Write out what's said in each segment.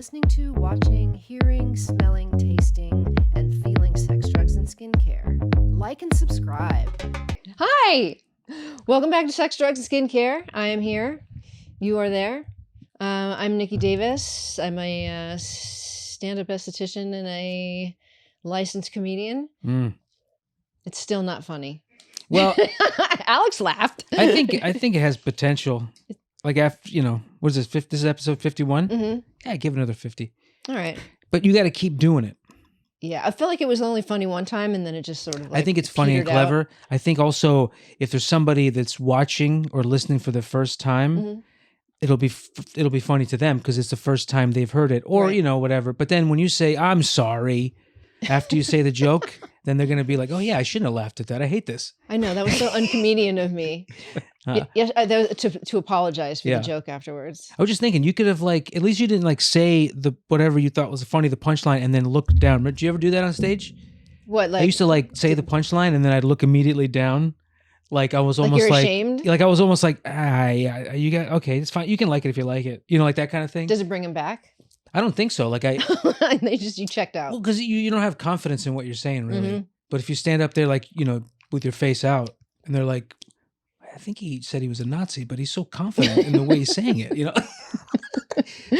listening to, watching, hearing, smelling, tasting, and feeling sex, drugs, and skincare. Like and subscribe. Hi! Welcome back to Sex, Drugs, and Skincare. I am here. You are there. I'm Nikki Davis. I'm a stand-up esthetician and a licensed comedian. It's still not funny. Well, Alex laughed. I think it has potential. Like after, what is this? This is episode 51. Mm-hmm. Yeah, give it another 50. All right. But you got to keep doing it. Yeah, I feel like it was only funny one time, and then it just sort of. Like, I think it's funny and clever. Out. I think also if there's somebody that's watching or listening for the first time, it'll be funny to them because it's the first time they've heard it, or whatever. But then when you say "I'm sorry" after you say the joke, then they're gonna be like, "Oh yeah, I shouldn't have laughed at that. I hate this." I know that was so uncomedian of me. Yes, to apologize for the joke afterwards. I was just thinking you could have at least you didn't say the whatever you thought was funny, the punchline, and then look down. Did you ever do that on stage? What? I used to say the punchline and then I'd look immediately down. Like I was almost you're ashamed? Like I was almost like, yeah, you got okay, it's fine. You can like it if you like it. Like that kind of thing. Does it bring him back? I don't think so. Like you checked out. Well, because you don't have confidence in what you're saying really. Mm-hmm. But if you stand up there with your face out and they're like, I think he said he was a Nazi, but he's so confident in the way he's saying it,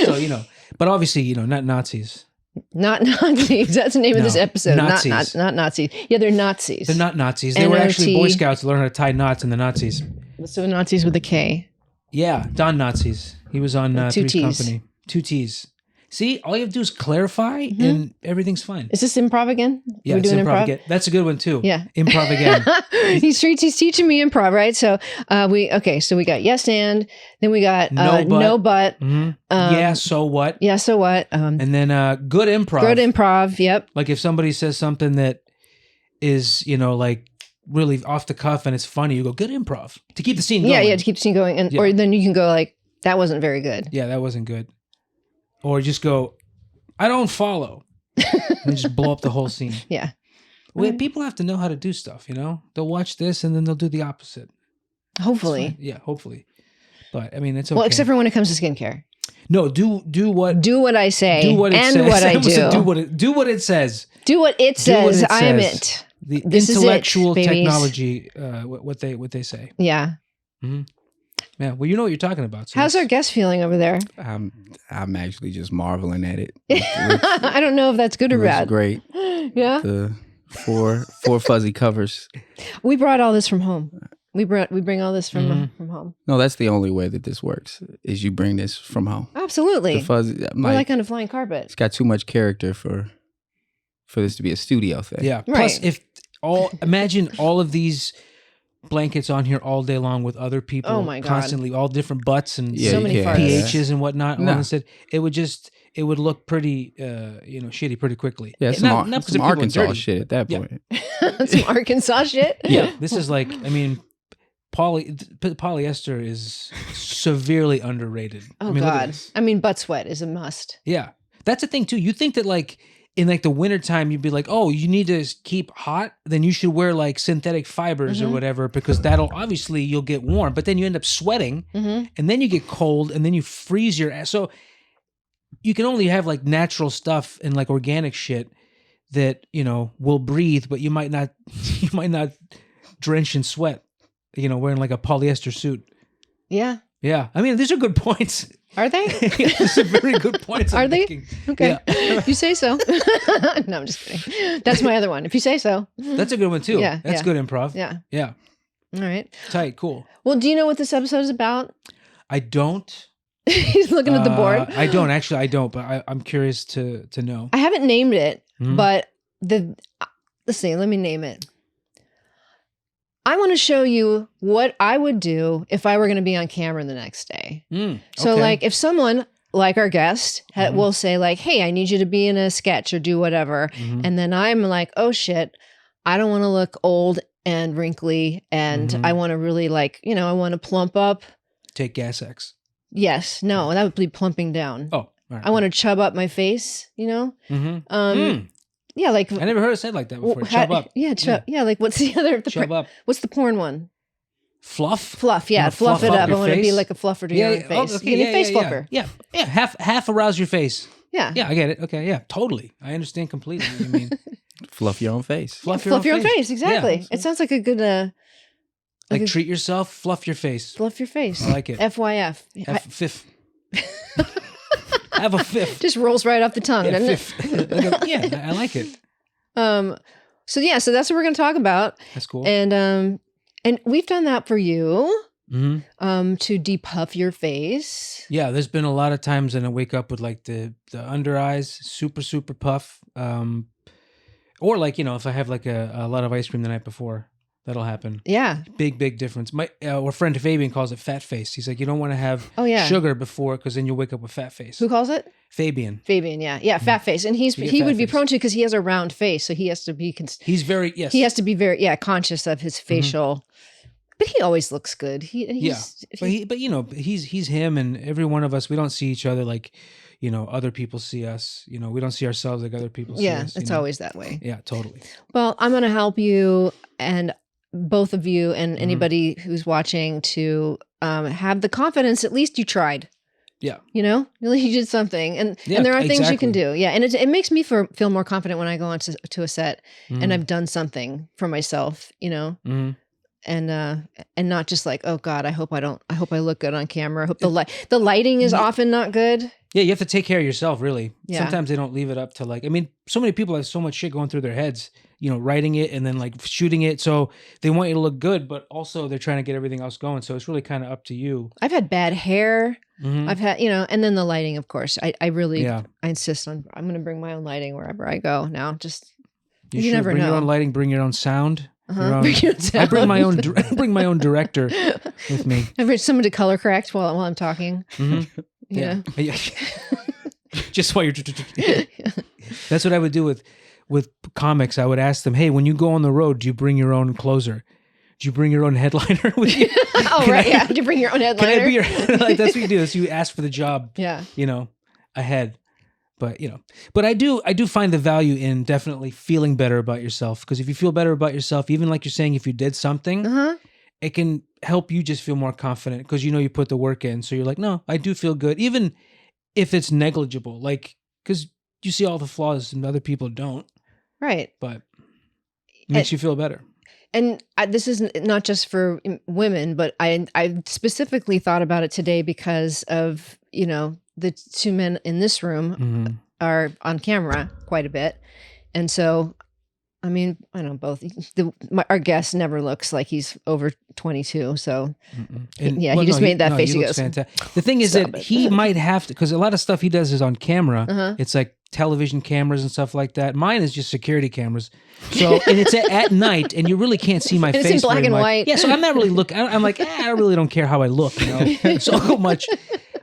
So, but obviously, not Nazis. Not Nazis. That's the name of this episode. Nazis. Not Nazis. Yeah, they're Nazis. They're not Nazis. They were actually Boy Scouts to learn how to tie knots in the Nazis. So Nazis with a K. Yeah, Don Nazis. He was on Two Three's T's. Company. 2 T's. See, all you have to do is clarify and everything's fine. Is this improv again? Yeah, it's improv again. That's a good one too. Yeah. Improv again. He's teaching me improv, right? So so we got yes and, then we got no but. Mm-hmm. Yeah, so what? Yeah, so what? And then good improv. Good improv, yep. Like if somebody says something that is, really off the cuff and it's funny, you go, good improv. To keep the scene going. Yeah, to keep the scene going. And or then you can go that wasn't very good. Yeah, that wasn't good. Or just go, I don't follow. And just blow up the whole scene. Yeah. Well, people have to know how to do stuff, They'll watch this and then they'll do the opposite. Hopefully. Yeah, hopefully. But I mean, it's okay. Well, except for when it comes to skincare. No, do what I say. Do what it and says. what I do. Do what it says. Do what it says. I am it. The this intellectual is it, technology, what they say. Yeah. Mm-hmm. Yeah, well, you know what you're talking about. So how's our guest feeling over there? I'm actually just marveling at it. I don't know if that's good or bad. Great. Yeah. The four fuzzy covers. We brought all this from home. We bring all this from home. No, that's the only way that this works. Is you bring this from home. Absolutely. The fuzzy. We're like on a flying carpet. It's got too much character for this to be a studio thing. Yeah. Right. Plus, imagine all of these blankets on here all day long with other people. Oh my God. Constantly, all different butts and so many farts. pHs and whatnot. No. Instead, it would look pretty, shitty pretty quickly. Yeah, some Arkansas shit at that point. Some Arkansas shit. Yeah, this is polyester is severely underrated. Oh God, butt sweat is a must. Yeah, that's the thing too. You think that in the wintertime, you'd be like, oh, you need to keep hot, then you should wear synthetic fibers or whatever, because you'll get warm, but then you end up sweating and then you get cold and then you freeze your ass. So you can only have natural stuff and organic shit that, will breathe, but you might not drench in sweat, wearing a polyester suit. Yeah. Yeah. I mean, these are good points. Are they? These are very good points. Are they? Making. Okay. Yeah. If you say so. No, I'm just kidding. That's my other one. If you say so. That's a good one too. Yeah. That's good improv. Yeah. Yeah. All right. Tight. Cool. Well, do you know what this episode is about? I don't. He's looking at the board. I don't. Actually, I don't, but I'm curious to know. I haven't named it, but let's see, let me name it. I want to show you what I would do if I were going to be on camera the next day. So if someone like our guest will say hey, I need you to be in a sketch or do whatever. And then I'm like, oh shit, I don't want to look old and wrinkly. And I want to really I want to plump up. Take Gas X. Yes. No, that would be plumping down. Oh, all right. I want to chub up my face, Yeah, I never heard it said like that before. Chub up. Yeah, chub. Yeah, what's the other? Chub up. What's the porn one? Fluff. Fluff. Yeah, fluff it up. I want to be like a fluffer to your face. Okay, face fluffer. Yeah. Half arouse your face. Yeah. Yeah, I get it. Okay, yeah, totally. I understand completely what you mean. Fluff your own face. Fluff your own face. Exactly. Yeah. It sounds like a good Like treat yourself, fluff your face. fluff your face. I like it. FYF. Fifth. Have a fifth. Just rolls right off the tongue, Yeah, doesn't fifth. Yeah, I like it. it? So that's what we're going to talk about. That's cool. And we've done that for you. Mm-hmm. To depuff your face. Yeah, there's been a lot of times and I wake up with like the under eyes super, super puff. Or like, if I have like a lot of ice cream the night before, that'll happen. Yeah. Big difference. My our friend Fabian calls it fat face. He's like, you don't want to have yeah. sugar before because then you'll wake up with fat face. Who calls it? Fabian. Yeah, fat face. And he would be prone to because he has a round face, so he has to be He's very He has to be very conscious of his facial. But he always looks good. He's him, and every one of us. We don't see each other like, other people see us. We don't see ourselves like other people see us. Yeah, it's always that way. Yeah, totally. Well, I'm going to help you and both of you and anybody who's watching to have the confidence. At least you tried. Yeah. You did something, and there are things you can do. Yeah, and it makes me feel more confident when I go on to a set and I've done something for myself. Mm-hmm. And not just like, oh God, I hope I look good on camera. I hope the lighting is often not good. Yeah, you have to take care of yourself, really. Yeah. Sometimes they don't leave it up to so many people have so much shit going through their heads, writing it and then like shooting it. So they want you to look good, but also they're trying to get everything else going. So it's really kind of up to you. I've had bad hair. I've had, and then the lighting, of course. I really, I insist on, I'm going to bring my own lighting wherever I go now. Just, you never bring know. your own lighting, bring your own sound. Bring your own sound. I bring my own director with me. I bring someone to color correct while I'm talking. Mm-hmm. Yeah. Just while you're. That's what I would do with comics. I would ask them, hey, when you go on the road, do you bring your own closer? Do you bring your own headliner with you? Yeah. Do you bring your own headliner? Can I be your like? That's what you do. Is you ask for the job. Yeah. Ahead. But but I do find the value in definitely feeling better about yourself, because if you feel better about yourself, even like you're saying, if you did something, it can help you just feel more confident because you put the work in. So you're like, no, I do feel good, even if it's negligible, like because you see all the flaws and other people don't. Right. But it makes you feel better. And this is not just for women, but I specifically thought about it today because of the two men in this room are on camera quite a bit. And so, I mean, I don't know, both. Our guest never looks like he's over 22. So, he made that face. He goes, fantastic. The thing is that he might have to, because a lot of stuff he does is on camera. It's like television cameras and stuff like that. Mine is just security cameras. So, and it's at night, and you really can't see my face. It's in black and white. Yeah, so I'm not really looking. I'm like, I really don't care how I look, so much.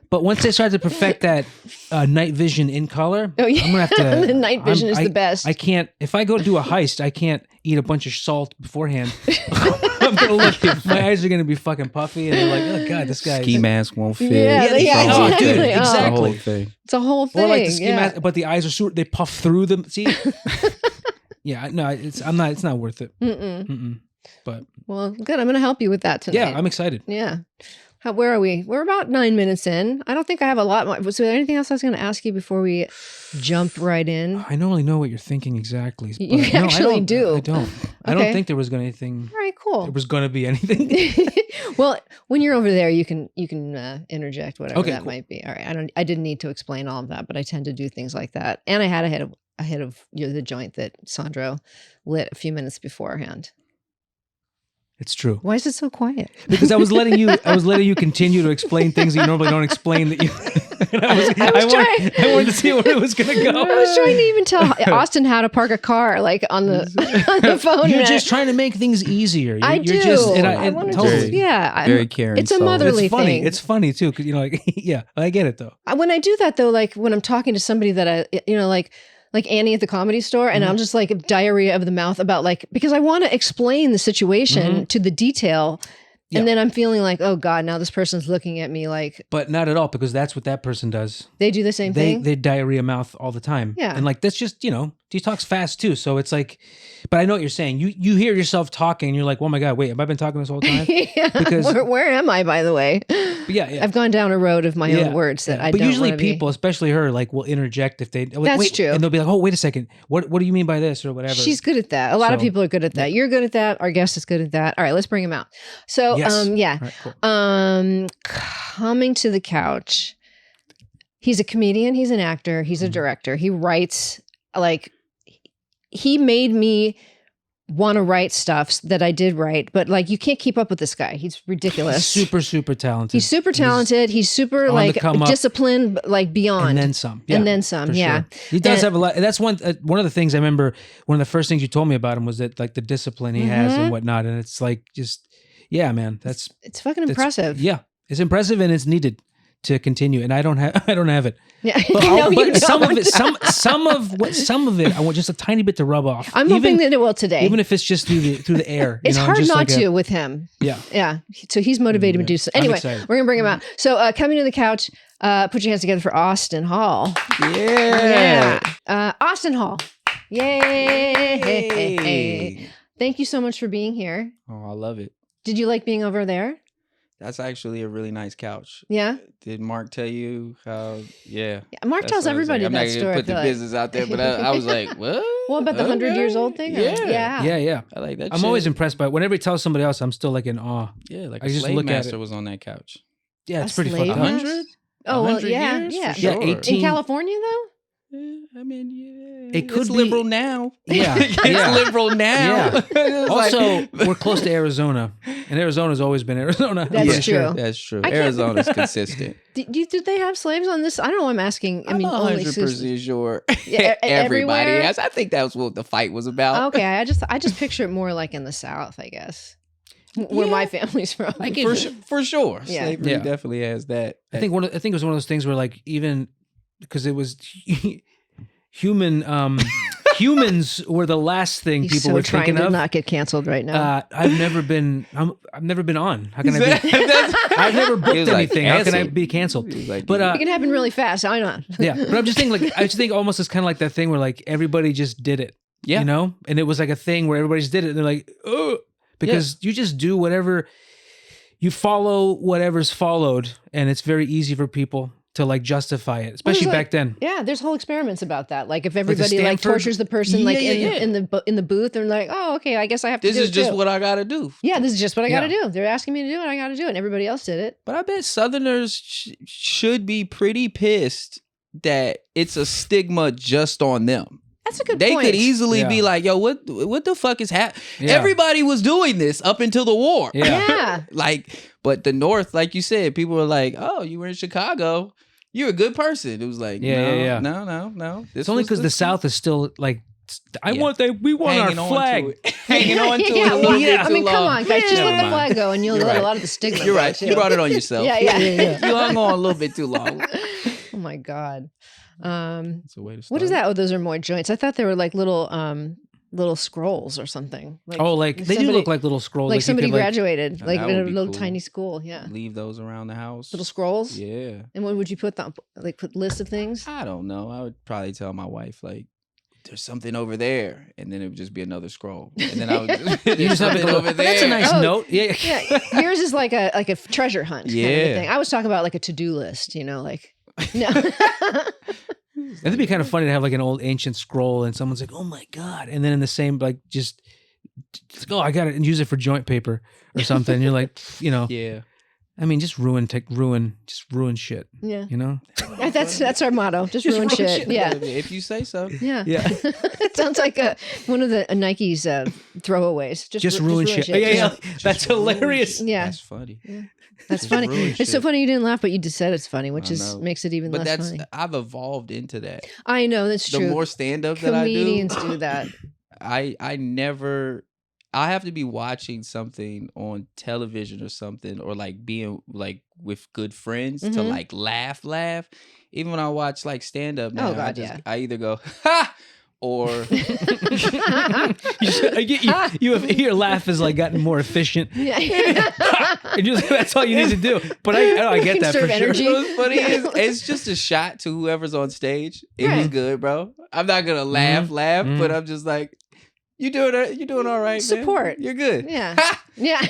But once they start to perfect that night vision in color, I'm gonna have to. The night vision is the best. I can't. If I go do a heist, I can't eat a bunch of salt beforehand. I'm gonna look. My eyes are gonna be fucking puffy, and they're like, "Oh God, this guy." Ski mask won't fit. Yeah, exactly. Dude, exactly. It's a whole thing. Or like the ski mask, but the eyes are they puff through them. See? Yeah, no, it's not worth it. But well, good. I'm gonna help you with that tonight. Yeah, I'm excited. Yeah. Where are we? We're about 9 minutes in. I don't think I have a lot more. Was there anything else I was going to ask you before we jump right in? I normally know what you're thinking exactly. But you actually do. I don't. I don't think there was going to anything. All right, cool. There was going to be anything. Well, when you're over there, you can interject whatever that might be. All right. I didn't need to explain all of that, but I tend to do things like that. And I had ahead of the joint that Sandro lit a few minutes beforehand. It's true. Why is it so quiet? Because I was letting you continue to explain things that you normally don't explain. That you. I wanted to see where it was going to go. I was trying to even tell Austin how to park a car, like on the phone. You're just trying to make things easier. I do. Very caring. It's a motherly thing. thing. It's funny too, because yeah, I get it though. When I do that though, like when I'm talking to somebody that like Annie at the Comedy Store, and I'm just like diarrhea of the mouth about because I want to explain the situation to the detail. Yeah. And then I'm feeling like, oh God, now this person's looking at me like. But not at all, because that's what that person does. They do the same thing? They diarrhea mouth all the time. Yeah. And that's just, he talks fast too. So it's like, but I know what you're saying. You hear yourself talking, and you're like, oh my god, wait, have I been talking this whole time? Yeah. Because where am I, by the way? yeah, I've gone down a road of my own words that I but don't usually wanna be. people, especially her, like will interject if they. That's wait, true. And they'll be like, oh, wait a second, what do you mean by this or whatever? She's good at that. A lot of So, people are good at that. You're good at that. Our guest is good at that. All right, let's bring him out. So, Yes. yeah. All right, cool. Coming to the couch. He's a comedian. He's an actor. He's a director. He writes, like, he made me want to write stuff that I did write, but like you can't keep up with this guy. He's ridiculous. Super, super talented. He's super talented. He's super on like the come up. disciplined, like beyond. And then some. And then some, for yeah. sure. He does And- have a lot. That's one of the things I remember. One of the first things you told me about him was that like the discipline he has and whatnot. And it's like just, yeah, man, it's fucking that's- impressive. Yeah, it's impressive and it's needed to continue. And I don't have it. Yeah. But, No, you but some don't. of it, some of it, I want just a tiny bit to rub off. I'm hoping that it will today. even if it's just through the air. It's you know, hard just not like to with him. Yeah. Yeah. So he's motivated to do so. I'm Anyway, excited. we're going to bring him out. So coming to the couch, put your hands together for Austin Hall. Yeah. Austin Hall. Yay. Thank you so much for being here. Oh, I love it. Did you like being over there? That's actually a really nice couch. Yeah. Did Mark tell you how? Yeah. Mark That's tells what I was everybody like. I'm that not gonna story. I put the feel like. business out there, but I was like, what? What about the 100 years old thing? Or- Yeah. Yeah. I like that. I'm shit. always impressed by it. Whenever he tells somebody else, I'm still like in awe. Yeah, like I a just slave look at master it. was on that couch. Yeah, it's A pretty slave fucked up. master? 100? Oh, well, 100 yeah. years? Yeah. For Yeah, sure. 18. In California, though? Yeah, I mean, yeah. It could it's be- liberal now. Yeah, it's yeah. liberal now. Yeah. It's Also, like- we're close to Arizona, and Arizona's always been Arizona. That's Yeah, true. That's true. I can't- Arizona's consistent. Did they have slaves on this? I don't know. I'm asking. I mean, I'm only 100% sure. Yeah, Everybody everywhere? has. I think that was what the fight was about. Okay, I just picture it more like in the South, I guess, where Yeah. my family's from. For sure. Yeah. Slavery Yeah. definitely has that. I think it was one of those things where like even because it was humans were the last thing He's people so were trying thinking to of. not get canceled right now. I've never been on. How can I be? That's- I've never booked He was like, anything. How can I canceled. be canceled? He was like, But it can happen really fast. I know. yeah, but I'm just thinking like I just think almost it's kind of like that thing where like everybody just did it. Yeah. You know? And it was like a thing where everybody just did it and they're like, oh, because you just do whatever, you follow whatever's followed, and it's very easy for people to like justify it, especially like- back then. Yeah, there's whole experiments about that. Like if everybody like Stanford- tortures the person like Yeah, in the booth, and like, oh, okay, I guess I have to this do is it just too. what I gotta do. Yeah, this is just what I got to Yeah. do. They're asking me to do it. I got to do it. And everybody else did it. But I bet Southerners should be pretty pissed that it's a stigma just on them. That's a good They point. could easily Yeah. be like, yo, what the fuck is happening? Yeah. Everybody was doing this up until the war. Yeah. Yeah. Like, but the North, like you said, people were like, oh, you were in Chicago. You're a good person. It was like, Yeah. no. It's only because the South is still like, we want hanging our on flag. to it. Hanging on to it a Yeah, little well, bit I too mean, come long. on, guys. Just Never let the mind. flag go, and you'll You're let a right. lot of the stigma. You're go, right. too. You brought it on yourself. Yeah, yeah. You hung on a little bit too long. Oh my god. That's a way to start. What is that? Oh, those are more joints. I thought they were like little scrolls or something. Like, Oh, like they do somebody- look like little scrolls. like you somebody could, like- graduated, Oh, like that in a would be little cool. tiny school. Yeah, Leave those around the house. little scrolls. Yeah. And what would you put them? Like put lists of things. I don't know. I would probably tell my wife like, "There's something over there," and then it would just be another scroll, and then I would just, You just have to go, over there. That's a nice Oh, note. Yeah. Yeah, yours is like a treasure hunt. Kind of a Yeah. thing. I was talking about like a to-do list. Like no. It'd be kind of funny to have like an old ancient scroll and someone's like, oh my God. And then in the same, like, just, oh, I got it and use it for joint paper or something. And you're like, Yeah. I mean, just ruin shit, Yeah, That's our motto. Just ruin shit. Yeah. If you say so. Yeah. Yeah. It sounds like one of the Nike's throwaways. just ruin shit. Yeah. That's hilarious. Yeah. That's funny. That's Just funny. ruin It's so shit. funny you didn't laugh, but you just said it's funny, which I is know. makes it even But less that's funny. I've evolved into that. I know that's The true. more stand up that I do, Comedians do that. I have to be watching something on television or something, or like being like with good friends to Mhm. like laugh. Even when I watch like stand up now, Oh, God, yeah. I either go, ha, or your laugh has like gotten more efficient. Yeah. And that's all you need to do. But I get that for Energy. sure. what's funny is it's just a shot to whoever's on stage. It was Right. good, bro. I'm not gonna laugh, Mhm. but I'm just like, you doing all right, man. Support. You're good. Yeah. Yeah.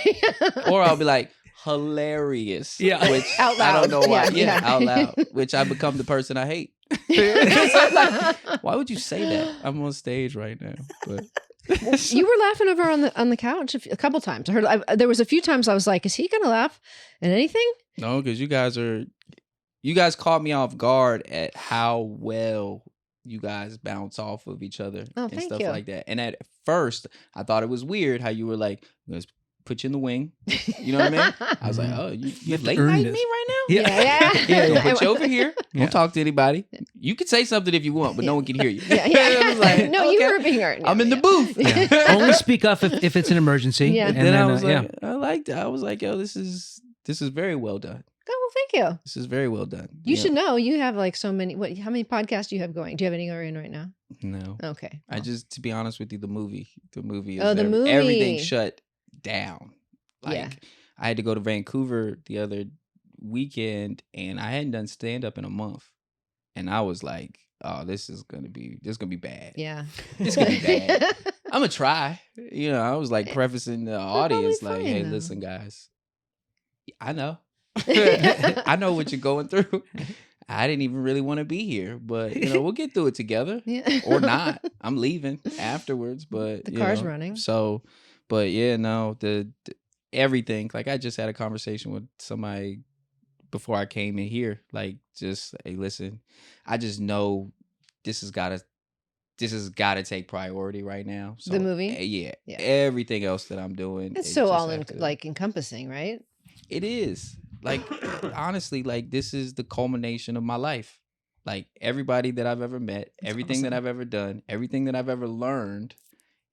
Or I'll be like, hilarious. Yeah. Which Out I don't loud. know why. Yeah, Yeah, yeah. out loud. Which I become the person I hate. Like, why would you say that? I'm on stage right now. But You were laughing over on the couch a couple times. I heard there was a few times I was like, "Is he gonna laugh at anything?" no, because you guys caught me off guard at how well you guys bounce off of each other Oh, and thank stuff you. like that. And at first, I thought it was weird how you were like, let's put you in the wing. You know what I mean? I was like, oh, you have to late earn night this. me right now? Yeah. Don't put you over here. Yeah. Don't talk to anybody. You can say something if you want, but no one can hear you. Yeah. I was like, No, you okay. were being hurt. I'm in the booth. Yeah. Only speak up if it's an emergency. Yeah. And then I was yeah. like, I liked it. I was like, yo, this is very well done. Oh, well, thank you. This is very well done. You should know you have like so many. How many podcasts do you have going? Do you have any going right now? No. Okay. I just, to be honest with you, the movie is Oh, the movie. everything shut down. Like Yeah. I had to go to Vancouver the other weekend and I hadn't done stand up in a month. And I was like, oh, this is gonna be bad. Yeah. It's gonna be bad. I'm gonna try. You know, I was like prefacing the audience, probably like, fine, hey, though. listen, guys. I know. I know what you're going through. I didn't even really want to be here, but we'll get through it together. Yeah. Or not. I'm leaving afterwards, but The car's running. So, but yeah, no, the everything. Like I just had a conversation with somebody before I came in here. Like, just hey, listen, I just know this has got to take priority right now. So, The movie? Yeah. Everything else that I'm doing. It's it so just all have to- like encompassing, right? It is. Like, honestly, like this is the culmination of my life. Like everybody that I've ever met, everything that awesome. I've ever done, everything that I've ever learned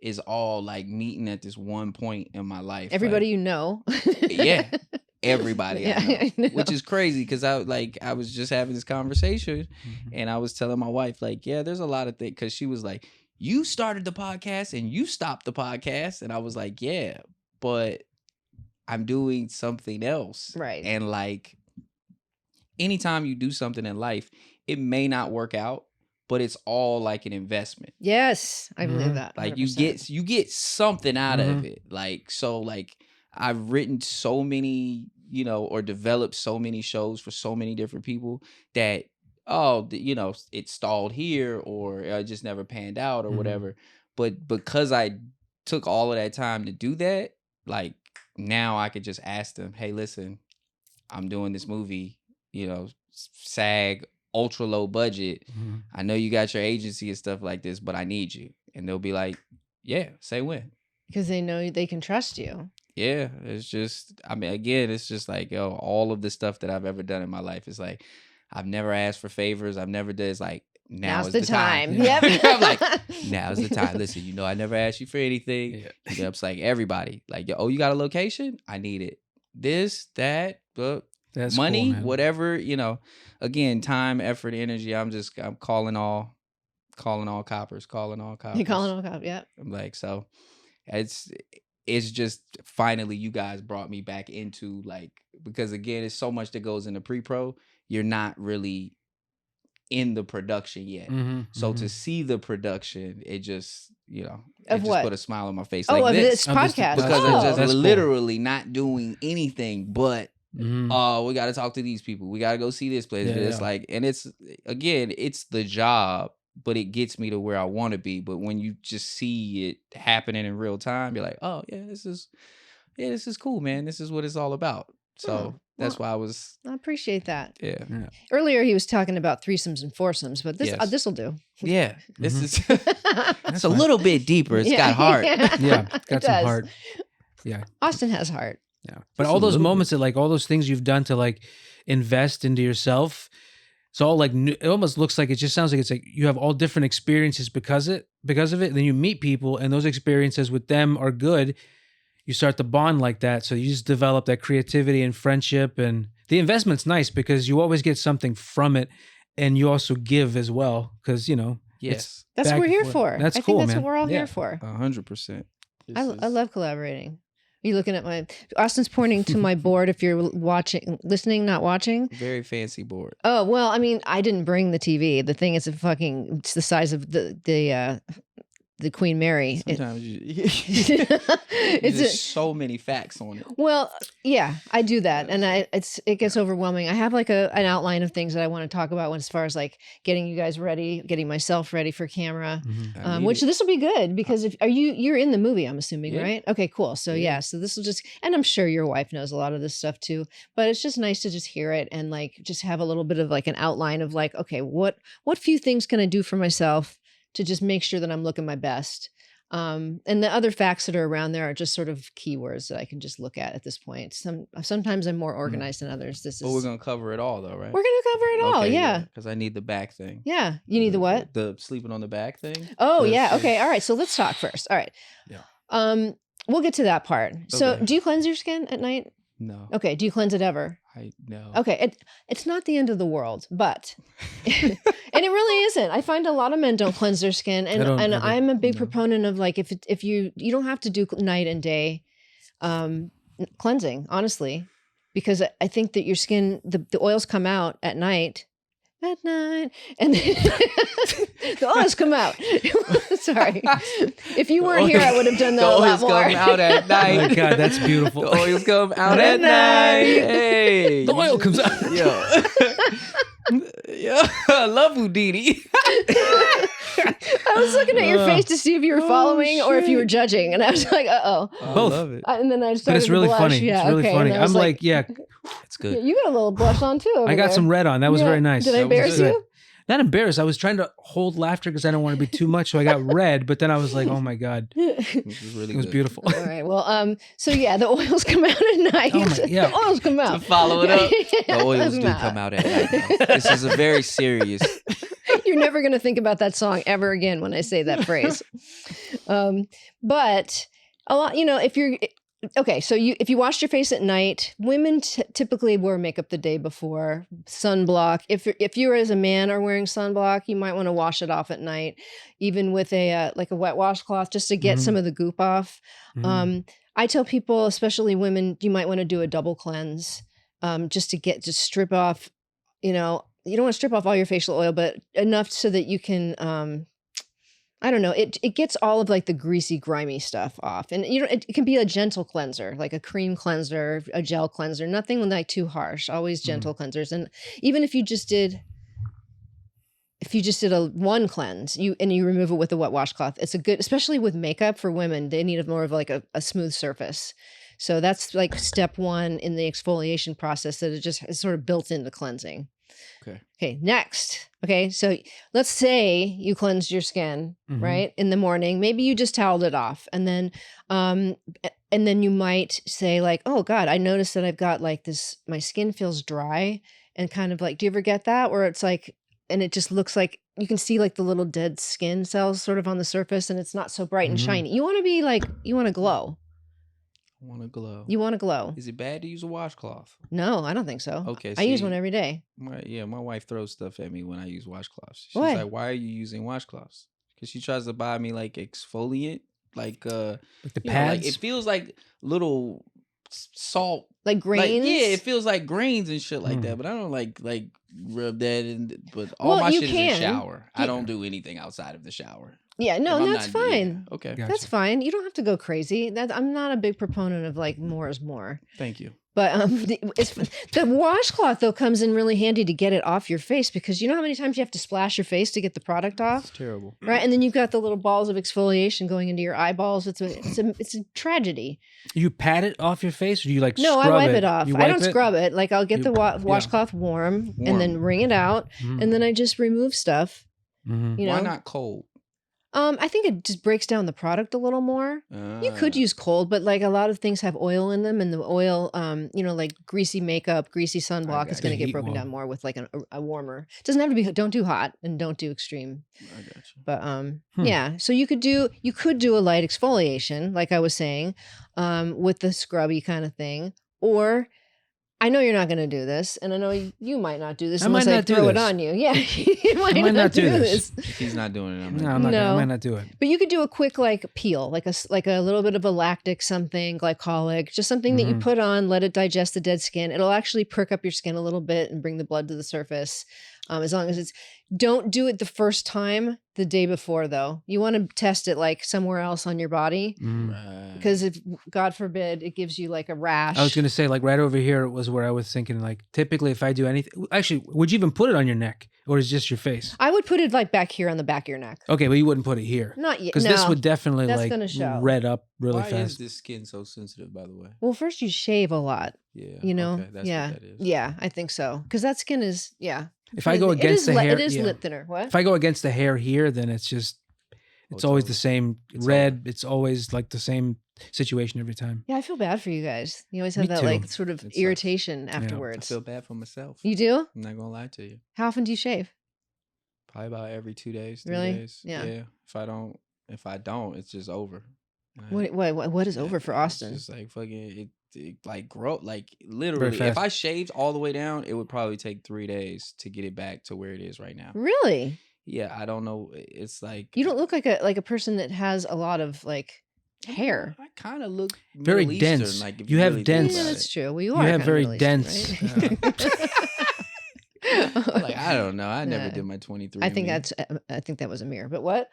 is all like meeting at this one point in my life. Everybody Like, you know. yeah. Everybody Yeah, I know. I know. Which is crazy because I was just having this conversation and I was telling my wife, like, yeah, there's a lot of things, because she was like, you started the podcast and you stopped the podcast. And I was like, yeah, but I'm doing something else. Right. And like anytime you do something in life, it may not work out, but it's all like an investment. Yes, I believe Mhm. that. Like 100%. you get something out of it. Like, so like I've written so many, or developed so many shows for so many different people that, it stalled here or it just never panned out or Mhm. whatever. But because I took all of that time to do that, like now I could just ask them, hey, listen, I'm doing this movie, SAG, ultra low budget. Mhm. I know you got your agency and stuff like this, but I need you. And they'll be like, yeah, say when. Because they know they can trust you. Yeah, it's just, again, it's just like, all of the stuff that I've ever done in my life is like, I've never asked for favors. I've never did. It's like, now's the time. Yep. I'm like, now's the time. Listen, I never asked you for anything. Yeah. It's like everybody, like, oh, you got a location? I need it. This, that, That's money, cool, man. whatever, again, time, effort, energy. I'm calling all coppers, You calling them up? Yep. I'm like, so it's just finally you guys brought me back into like, because again, it's so much that goes into pre-pro. You're not really in the production yet. Mhm, So mhm. to see the production, it just, it Of just what? put a smile on my face. Oh, like of this Oh, this- podcast. because Oh. I'm just That's cool. literally not doing anything but Mhm. oh, we got to talk to these people. We got to go see this place. Yeah, It's yeah. like, and it's the job, but it gets me to where I want to be. But when you just see it happening in real time, you're like, oh yeah, this is cool, man. This is what it's all about. So Oh, that's well, why I was, I appreciate that. yeah, Earlier, he was talking about threesomes and foursomes, but this Yes. this'll do. yeah. This Mhm. is it's a fine. little bit deeper. It's Yeah. got heart. Yeah, It got some does. heart. Yeah. Austin has heart. Yeah. But Just all a those little bit. moments that like all those things you've done to like invest into yourself, it's all like new, it almost looks like, it just sounds like it's like you have all different experiences because of it. Then you meet people and those experiences with them are good. You start to bond like that. So you just develop that creativity and friendship, and the investment's nice because you always get something from it, and you also give as well because Yes, That's what we're here for. That's I cool, think that's man. what we're all Yeah. here for. 100%. I love collaborating. Are you looking at my... Austin's pointing to my board if you're listening, not watching. Very fancy board. Oh, well, I mean, I didn't bring the TV. The thing is it's the size of the Queen Mary. Sometimes It's there's so many facts on it. Well, yeah, I do that, and it gets overwhelming. I have like an outline of things that I want to talk about as far as like getting you guys ready, getting myself ready for camera, which this will be good because you're in the movie, I'm assuming, right? Okay, cool. So so this will just, and I'm sure your wife knows a lot of this stuff too, but it's just nice to just hear it and like just have a little bit of like an outline of like, okay, what few things can I do for myself to just make sure that I'm looking my best. And the other facts that are around there are just sort of keywords that I can just look at this point. Sometimes I'm more organized than others. But we're going to cover it all though, right? We're going to cover it all, yeah. Because I need the back thing. Yeah. You need the what? The sleeping on the back thing. Oh, yeah. Okay. All right. So let's talk first. All right. Yeah. We'll get to that part. So do you cleanse your skin at night? No. Okay. Do you cleanse it ever? No. Okay. It's not the end of the world, but, and it really isn't. I find a lot of men don't cleanse their skin. And I'm a big proponent of like, if you don't have to do night and day, cleansing, honestly, because I think that your skin, the oils come out at night, and then the oils come out. Sorry. If you weren't here, I would have done that a lot more. The oils come out at night. Oh my God, that's beautiful. The oils come out at night. Hey. The oil comes out. Yo. Yo, I love Houdini. I was looking at your face to see if you were following or if you were judging. And I was like, uh-oh. Both. I love it. And then I started But it's really to blush. funny. Yeah, it's really funny. I'm like, yeah, It's good. You got a little blush on too. I got some red on. That was very nice. Did I embarrass you? Not embarrassed. I was trying to hold laughter because I don't want to be too much. So I got red, but then I was like, oh my God. It was really It was good. beautiful. All right. Well, so yeah, the oils come out at night. Oh my- yeah. The oils come out. To follow it up, Yeah, the oils them do come out at night. Though. This is a very serious. You're never going to think about that song ever again when I say that phrase. But a lot, if you're okay, so if you washed your face at night, women typically wear makeup the day before, sunblock. If you as a man are wearing sunblock, you might want to wash it off at night, even with a wet washcloth, just to get some of the goop off. I tell people, especially women, you might want to do a double cleanse, just to strip off. You don't want to strip off all your facial oil, but enough so that you can. I don't know. It gets all of like the greasy, grimy stuff off, and it can be a gentle cleanser, like a cream cleanser, a gel cleanser. Nothing like too harsh. Always gentle cleansers, and even if you just did a one cleanse, you remove it with a wet washcloth, it's a good, especially with makeup for women. They need more of like a smooth surface. So that's like step one in the exfoliation process. That it just is sort of built into cleansing. Okay, next. Okay, so let's say you cleansed your skin, right, in the morning. Maybe you just toweled it off, and then you might say like, "Oh God, I noticed that I've got like this. My skin feels dry and kind of like." Do you ever get that where it's like, and it just looks like you can see like the little dead skin cells sort of on the surface, and it's not so bright and shiny. You want to be like, you want to glow. I want to glow. You want to glow. Is it bad to use a washcloth? No, I don't think so. Okay, I use one every day. My wife throws stuff at me when I use washcloths. She's Why? like, "Why are you using washcloths?" Because she tries to buy me like exfoliant, like the you know, pads. like, it feels like little salt, Like grains. it feels like grains and shit like that. But I don't like rub that in. But all Well, my you shit is in the can. shower. I don't do anything outside of the shower. Yeah, no, If I'm that's not- yeah, fine. Okay, Gotcha. That's fine. You don't have to go crazy. I'm not a big proponent of like more is more. thank you. But the washcloth though comes in really handy to get it off your face, because you know how many times you have to splash your face to get the product off, It's terrible. right? And then you've got the little balls of exfoliation going into your eyeballs. It's a tragedy. You pat it off your face, or do you like No, I scrub wipe it off. You I don't wipe it? scrub it. Like I'll get You- the washcloth warm and then wring it out, Mhm. and then I just remove stuff. Mhm. You know, Why not cold? I think it just breaks down the product a little more. You could use cold, but like a lot of things have oil in them, and the oil, like greasy makeup, greasy sunblock is got going to you. get broken Heat down more with like a warmer. It doesn't have to be. Don't do hot and don't do extreme. I got you. But yeah. So you could do a light exfoliation, like I was saying, with the scrubby kind of thing, or I know you're not going to do this, and I know you might not do this I unless might I not do throw it this. on you. Yeah, you might, might not do this. If he's not doing it, I'm No, not. I'm not. No. I might not do it. But you could do a quick like peel, like a little bit of a lactic something, glycolic, just something that you Mhm. put on, let it digest the dead skin. It'll actually perk up your skin a little bit and bring the blood to the surface. As long as it's, don't do it the first time, the day before though. You want to test it like somewhere else on your body. Mhm. Right. Because if, God forbid, it gives you like a rash. I was gonna say, like right over here was where I was thinking. Like typically, if I do anything, actually, would you even put it on your neck, or is it just your face? I would put it like back here on the back of your neck. Okay, but you wouldn't put it here Not yet. because No. this would definitely That's like gonna show. red up really Why is fast. this skin so sensitive, by the way? Well, first you shave a lot, Yeah. you know? Okay, that's yeah. what that is. Yeah, I think so. Because that skin is, yeah. If I go It against is the hair, it is yeah. lip thinner. What? If I go against the hair here, then it's just it's it's always over. the same It's red. It's always like the same situation every time. Yeah, I feel bad for you guys. You always have Me that too. like sort of It sucks. irritation I afterwards. feel bad for myself. You do? I'm not gonna lie to you. How often do you shave? Probably about every 2 days. 3 Really? days. Yeah. If I don't, it's just over. And What is over for it's Austin? just like fucking it like grow like literally. If fast. I shaved all the way down, it would probably take 3 days to get it back to where it is right now. Really? Yeah, I don't know. It's like You don't look like a person that has a lot of like hair. I kind of look Very Middle Eastern, dense. like if You have really think dense- Yeah, about that's it. true. Well, you You are have kinda very Middle dense, Eastern, right? Like I don't know. I never Yeah. did my 23. I think I think that was a mirror. But what?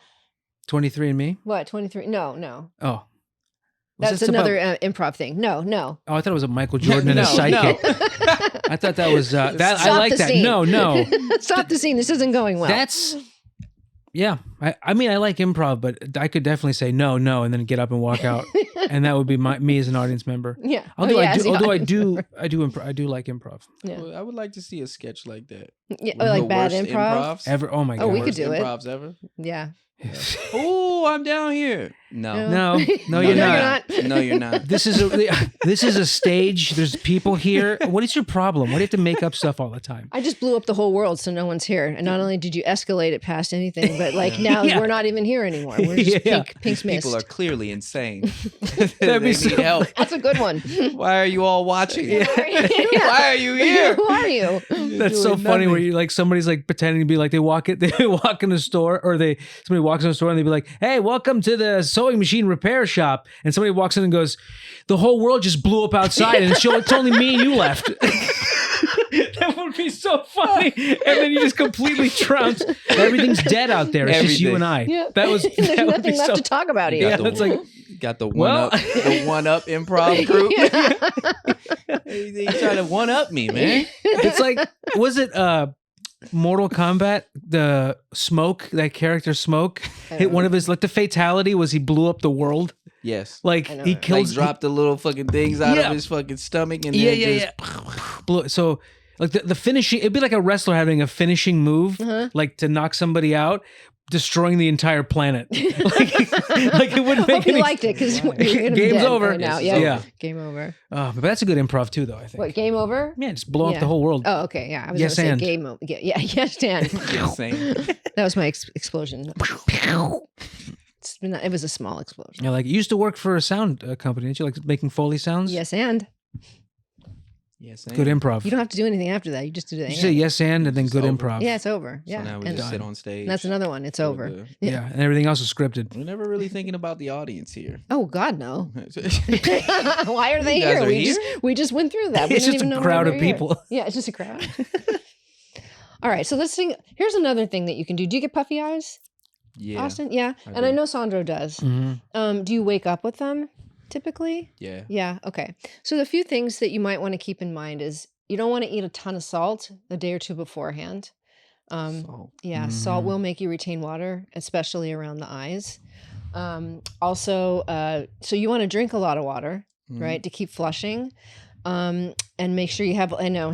23andMe. What? 23? No. Oh, Was That's this about- another improv thing. No. Oh, I thought it was a Michael Jordan and a No, sidekick. no. I thought that was that. I Stop like the that. scene. No. Stop the scene. This isn't going well. That's yeah. I mean, I like improv, but I could definitely say no, and then get up and walk out, and that would be me as an audience member. yeah. Although yeah, as the I audience do, member. I do like improv. Yeah. Well, I would like to see a sketch like that. Yeah, One of like the bad worst improv. Ever? Oh my god. Oh, we could Worst do it. improvs ever. Yeah. Oh, I'm down here. No. No, No, you're you're not. not. No, you're not. This is a stage. There's people here. What is your problem? Why do you have to make up stuff all the time? I just blew up the whole world, so no one's here. And not only did you escalate it past anything, but like now Yeah. we're not even here anymore. We're just Yeah. pink's mist. People are clearly insane. That'd they be need so- help. That's a good one. Why are you all watching? Yeah. Why are you here? Who are you? That's so doing funny. Where nothing. you like somebody's like pretending to be like they walk in the store, or somebody walks in the store and they be like, "Hey, welcome to the sewing machine repair shop," and somebody walks in and goes, "The whole world just blew up outside, and it's only me and you left." That would be so funny. And then you just completely trounce. Everything's dead out there. It's just you and I. Yeah. That was. There's that would nothing be left so- to talk about You here. Yeah, got the, it's like- got the Well- one up improv group. Yeah. They try to one up me, man. It's like, was it Mortal Kombat? The Smoke, that character Smoke, hit one of his, like the fatality was he blew up the world. Yes. Like I know he it. killed, Like dropped the little fucking things out Yeah. of his fucking stomach and then yeah. Blew, so like the finishing, it'd be like a wrestler having a finishing move, Uh-huh. like to knock somebody out, destroying the entire planet. like it wouldn't make Hope you any liked it because Game's over. right now. This is Yeah. over. Yeah. Game over. But that's a good improv too, though. I think. What, game over? Yeah, just blow up Yeah. the whole world. Oh, okay. Yeah. I was Yes, going to and. say game over. Yeah. Yes, Dan. Insane. That was my explosion. It was a small explosion. Yeah, like you used to work for a sound company, didn't you? Like making Foley sounds. Yes, and Yes. Good improv. you don't have to do anything after that. You just do the You say yes and then It's good over. improv. Yeah, it's over. Yeah. So now we and just sit on stage. that's another one. It's for over. the- Yeah, and everything else is scripted. We're never really thinking about the audience here. Oh God, no. Why are they You guys here? are We here? we just went through that. We It's didn't just even a know crowd why of they're here. people. Yeah, it's just a crowd. All right, so let's sing. Here's another thing that you can do. Do you get puffy eyes, Yeah. Austin? Yeah, I and I do. know Sandro does. Mhm. Do you wake up with them typically? Yeah. Yeah. Okay. So the few things that you might want to keep in mind is you don't want to eat a ton of salt a day or two beforehand. So, Yeah, salt Mm. will make you retain water, especially around the eyes. Also, so you want to drink a lot of water, mhm. right, to keep flushing, and make sure you have. I know.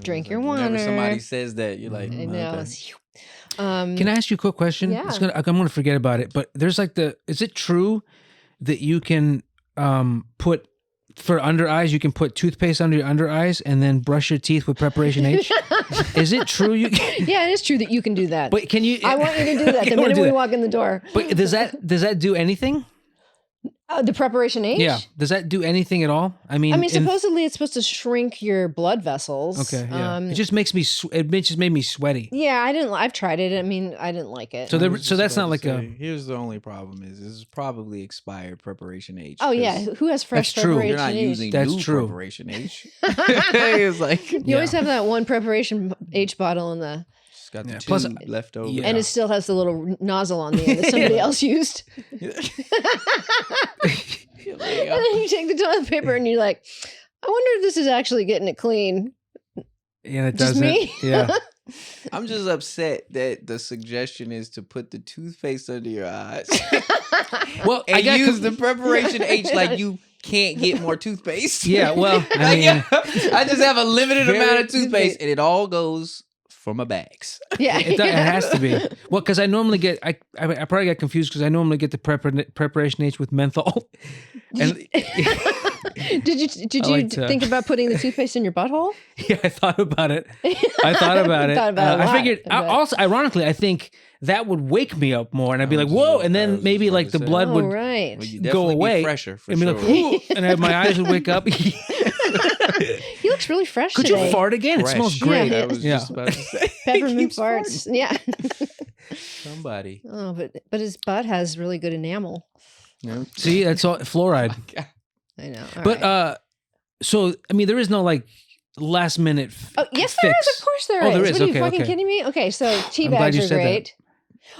Drink your Whenever water. somebody says that, you're like, I "Mm, know. okay." Can I ask you a quick question? Yeah. I'm gonna forget about it, but there's like is it true that you can put for under eyes, you can put toothpaste under your under eyes and then brush your teeth with Preparation H? Is it true you can? Yeah, it is true that you can do that. But can you? I want you to do that You the wanna minute do we that. walk in the door. But does that do anything? The preparation H? Yeah. Does that do anything at all? I mean, supposedly it's supposed to shrink your blood vessels. Okay. Yeah. It just makes me. It just made me sweaty. Yeah, I've tried it. I mean, I didn't like it. So that's not like a. Here's the only problem is this is probably expired preparation H. Oh yeah, who has fresh That's true. preparation You're not H? using That's new true. preparation H. It's like You always have that one preparation H bottle in the. just got the Yeah, tube plus- left over. Yeah. And it still has the little nozzle on the end that somebody else used. And then you take the toilet paper and you're like, I wonder if this is actually getting it clean. Yeah, it Just doesn't. me? Yeah. I'm just upset that the suggestion is to put the toothpaste under your eyes Well, I and got use the preparation H like you can't get more toothpaste. Yeah. Well, I Like, mean, I just have a limited Very amount of toothpaste and it all goes for my bags. Yeah. it has to be. Well, because I normally get. I probably got confused because I normally get the preparation H with menthol. And Did you I like to- think about putting the toothpaste in your butthole? yeah, I thought about it. I thought about it. Thought about it a I lot, figured. but- Also, ironically, I think that would wake me up more, and I'd be like, "Whoa!" And I then was maybe just like about the to say. blood Oh, would right. Well, you go definitely away, be fresher for and be sure. like, "Ooh," and my eyes would wake up. He looks really fresh Could today. you fart again? It smells Fresh. great. Yeah. I was Yeah. just about to say. Peppermint Keeps farts. Yeah. farting. Somebody. Oh, but his butt has really good enamel. Yeah. See, that's all fluoride. I know. All But right. so I mean, there is no like last minute. Oh, yes, there is. fix. Of course there Oh, is. there is. What are you Okay, fucking okay. kidding me? Okay, so tea glad bags you are said that. great.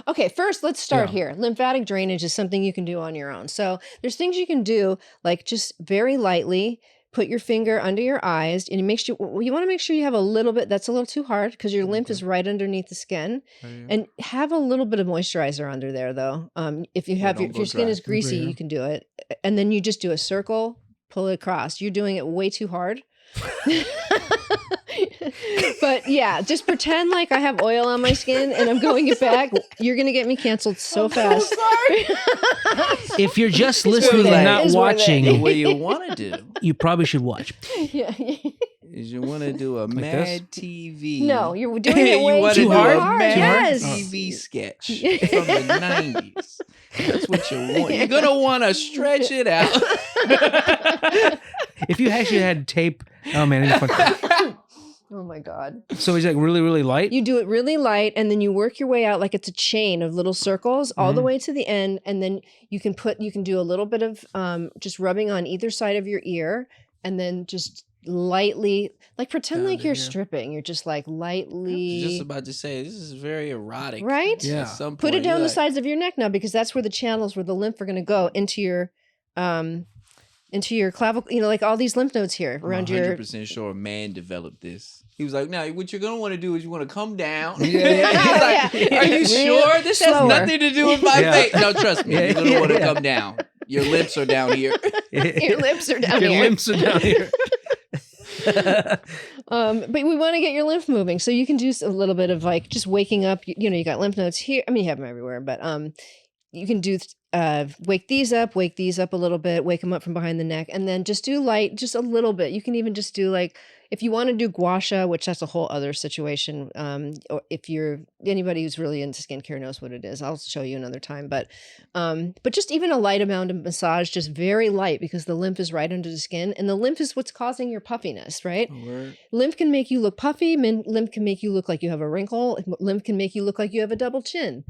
Okay, first let's start Yeah. here. Lymphatic drainage is something you can do on your own. So there's things you can do, like just very lightly put your finger under your eyes, and you want to make sure you have a little bit. That's a little too hard because your lymph is right underneath the skin, and have a little bit of moisturizer under there though. If you have don't if go your skin dry. is greasy, yeah. you can do it, and then you just do a circle, pull it across. You're doing it way too hard. But yeah, just pretend like I have oil on my skin and I'm going it back. You're gonna get me canceled so fast. If you're just It's listening worth and it. not It's worth it. watching, What you want to do you probably should watch. Yeah. is you want to do a this? Mad TV. No, you're doing it You way wanna too do hard? a hard. Mad Yes. TV sketch from the 90s. That's what you want. You're going to want to stretch it out. If you actually had tape, oh man, it'd be fun. Oh my God. So he's like really, really light. You do it really light and then you work your way out like it's a chain of little circles all the way to the end. And then you can do a little bit of just rubbing on either side of your ear and then just lightly, like pretend Down like to you're here. stripping. You're just like I was lightly. just about to say, this is very erotic. Right? Yeah. At some Put it point, down you're the like, sides of your neck now because that's where the channels where the lymph are going to go into your clavicle, like all these lymph nodes here I'm around your 100% sure a man developed this. He was like, "Now, what you're gonna want to do is you want to come down." Yeah. He's like, Yeah. "Are you Real sure this has slower. nothing to do with my Yeah. face?" No, trust me. Yeah, You're gonna want to yeah. come down. Your lips are down here. your lips are down Your here. limbs are down here. But we want to get your lymph moving, so you can do a little bit of like just waking up. You got lymph nodes here. I mean, you have them everywhere, but you can do wake these up a little bit, wake them up from behind the neck, and then just do light, just a little bit. You can even just do like if you want to do gua sha, which that's a whole other situation. Or if you're anybody who's really into skincare knows what it is. I'll show you another time, but just even a light amount of massage, just very light because the lymph is right under the skin, and the lymph is what's causing your puffiness, right? Lymph can make you look puffy. Lymph can make you look like you have a wrinkle. Lymph can make you look like you have a double chin.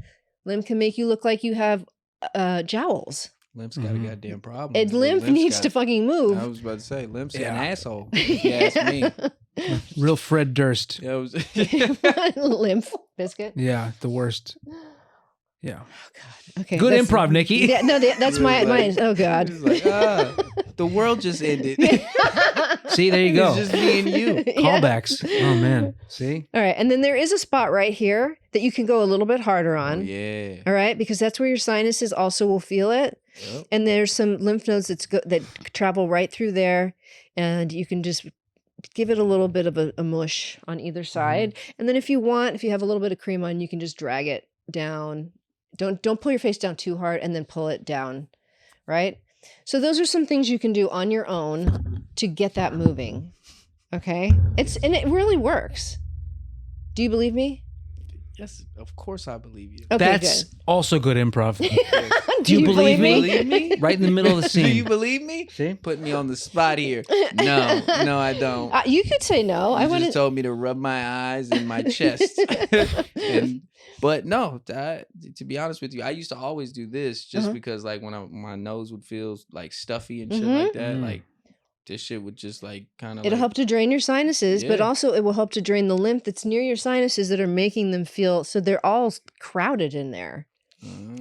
Lymph can make you look like you have jowls. Lymph's got a goddamn problem. And lymph needs to fucking move. I was about to say, lymph's an Yeah. asshole. If you ask me. Real Fred Durst. That was Lymph biscuit. Yeah, the worst. Yeah. Okay. Good that's- improv, Nikki. Yeah, no, that's my Like- mine. Oh God. It's like, the world just ended. See, there you go. It's just me and you. Yeah. Callbacks. Oh man. See? All right, and then there is a spot right here that you can go a little bit harder Oh, on. yeah. All right, because that's where your sinuses also will feel it. Yep. And there's some lymph nodes that travel right through there, and you can just give it a little bit of a mush on either side. And then if you have a little bit of cream on, you can just drag it down. Don't pull your face down too hard, and then pull it down, right? So those are some things you can do on your own to get that moving. Okay, and it really works. Do you believe me? Yes, of course I believe you. Okay, That's good. also good improv. Do you believe me? Right in the middle of the Do you scene. believe me? See? Put me on the spot here. No, I don't. You could say no. I You wouldn't. just told me to rub my eyes and my chest. But no, to be honest with you, I used to always do this just because like when my nose would feel like stuffy and shit like that, like this shit would just like kind of It'll help to drain your sinuses, but Yeah. also it will help to drain the lymph that's near your sinuses that are making them feel so they're all crowded in there,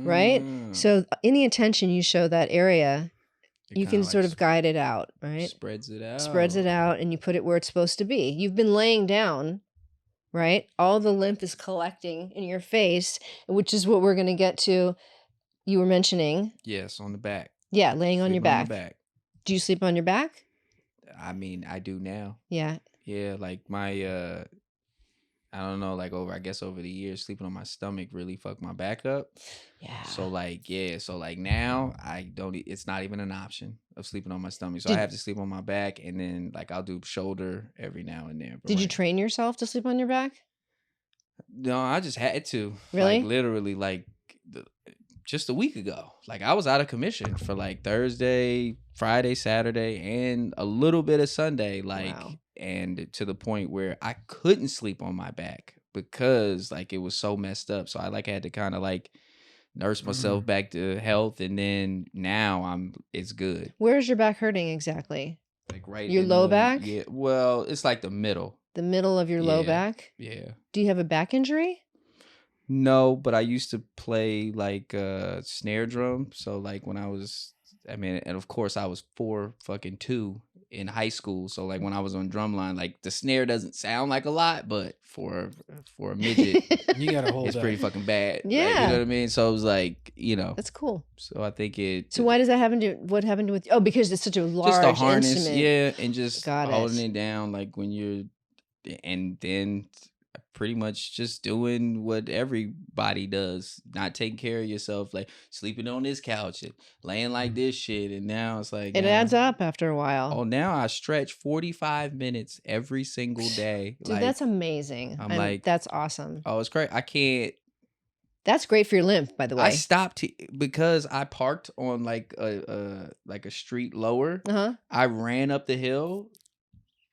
right? So any attention you show that area, you can sort of guide it out, right? Spreads it out. Spreads it out and you put it where it's supposed to be. You've been laying down, right? All the lymph is collecting in your face, which is what we're going to get to. You were mentioning. Yes, on the back. Yeah, laying on your Sleep back. the back. Do you sleep on your back? I mean, I do now. Yeah. Yeah, like my I don't know, like over the years, sleeping on my stomach really fucked my back up. Yeah. So like, now I don't. It's not even an option of sleeping on my stomach. So I have to sleep on my back, and then like I'll do shoulder every now and then. Did you train yourself to sleep on your back? No, I just had to. Really? Like literally, like just a week ago. Like I was out of commission for like Thursday, Friday, Saturday, and a little bit of Sunday. Like. Wow. And to the point where I couldn't sleep on my back because like it was so messed up. So I like had to kind of like nurse myself back to health, and then now it's good. Where is your back hurting exactly? Like right Your in low the- back? Yeah, well, it's like the middle. The middle of your low Yeah. back? Yeah. Do you have a back injury? No, but I used to play like snare drum. So like when and of course I was 4'2" in high school. So like when I was on drumline, like the snare doesn't sound like a lot, but for a midget, You gotta hold it's that. pretty fucking bad. Like, Yeah. you know what I mean? So it was like, That's cool. so I think it. So why does that happen to what happened with because it's such a large just the harness, instrument. yeah, and just Got holding it. it down like when you're, and then pretty much just doing what everybody does, not taking care of yourself, like sleeping on this couch and laying like this shit, and now it's like It now- adds up after a while. Oh, now I stretch 45 minutes every single day. Dude, that's amazing. I'm like- that's awesome. Oh, it's great. I can't. That's great for your lymph, by the way. I stopped because I parked on like a street lower. Uh-huh. I ran up the hill,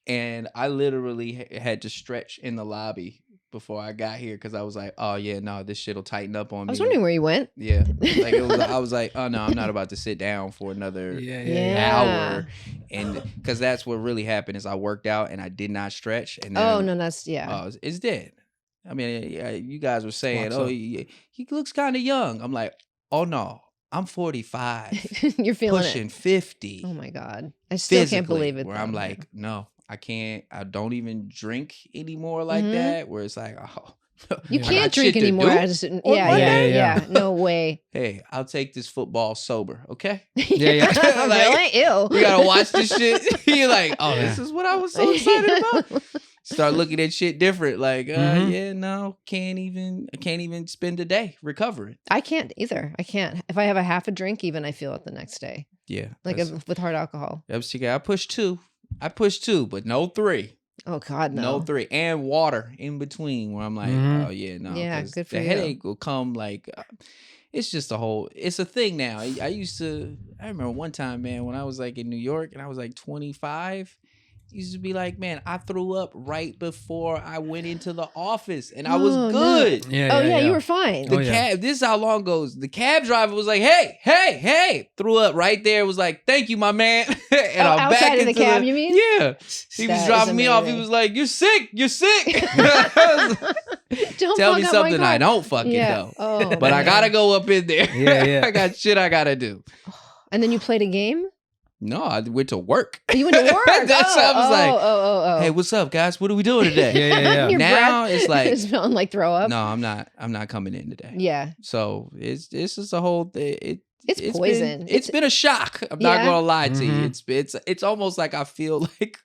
and I literally had to stretch in the lobby before I got here because I was like, oh yeah, no, this shit'll tighten up on me. I was wondering where you went. Yeah, like it was. I was like, oh no, I'm not about to sit down for another hour, and because that's what really happened is I worked out and I did not stretch, and then Oh no, that's it's dead. I mean, yeah, you guys were saying, Walks oh, up. he looks kind of young. I'm like, oh no, I'm 45, You're feeling pushing it. 50. Oh my god, I still can't physically, believe it. Where though, I'm man. like, no, I can't. I don't even drink anymore like Mhm. that. Where it's like, oh, you I can't got drink shit to anymore. do. Yeah, Monday? yeah. No way. Hey, I'll take this football sober, okay? Yeah. Like, really? Ew. We gotta watch this shit. You're like, oh, this is what I was so excited about. Start looking at shit different. Like, yeah, no, can't even spend a day recovering. I can't either. I can't. If I have a half a drink, even I feel it the next day, Yeah, like with hard alcohol. I push two, but no three. Oh God, No no. three, and water in between where I'm like, Mhm. oh yeah, no. Yeah, 'cause good for the you. headache will come like, it's just it's a thing now. I remember one time, man, when I was like in New York and I was like 25, used to be like, man, I threw up right before I went into the office and I was Oh, no. good. Oh yeah, you were fine. The Oh, yeah. cab, this is how long goes. The cab driver was like, hey, threw up right there. Was like, thank you, my man. And I'm outside back of the into cab, you mean? Yeah. He was That is dropping me off. He amazing. was like, you're sick. Don't Tell fuck me up my something car. I don't fucking Yeah. know. Oh, But I man. gotta go up in there. Yeah. I got shit I gotta do. And then you played a game. No, I went to work. You went to work. That's how I was like, oh. hey, what's up, guys? What are we doing today? Yeah. Your Now breath it's like, is smelling like throw up. no, I'm not coming in today. Yeah, So it's just a whole it's been- poison. It's been a shock. I'm not Yeah. gonna lie to you. Mhm. It's almost like I feel like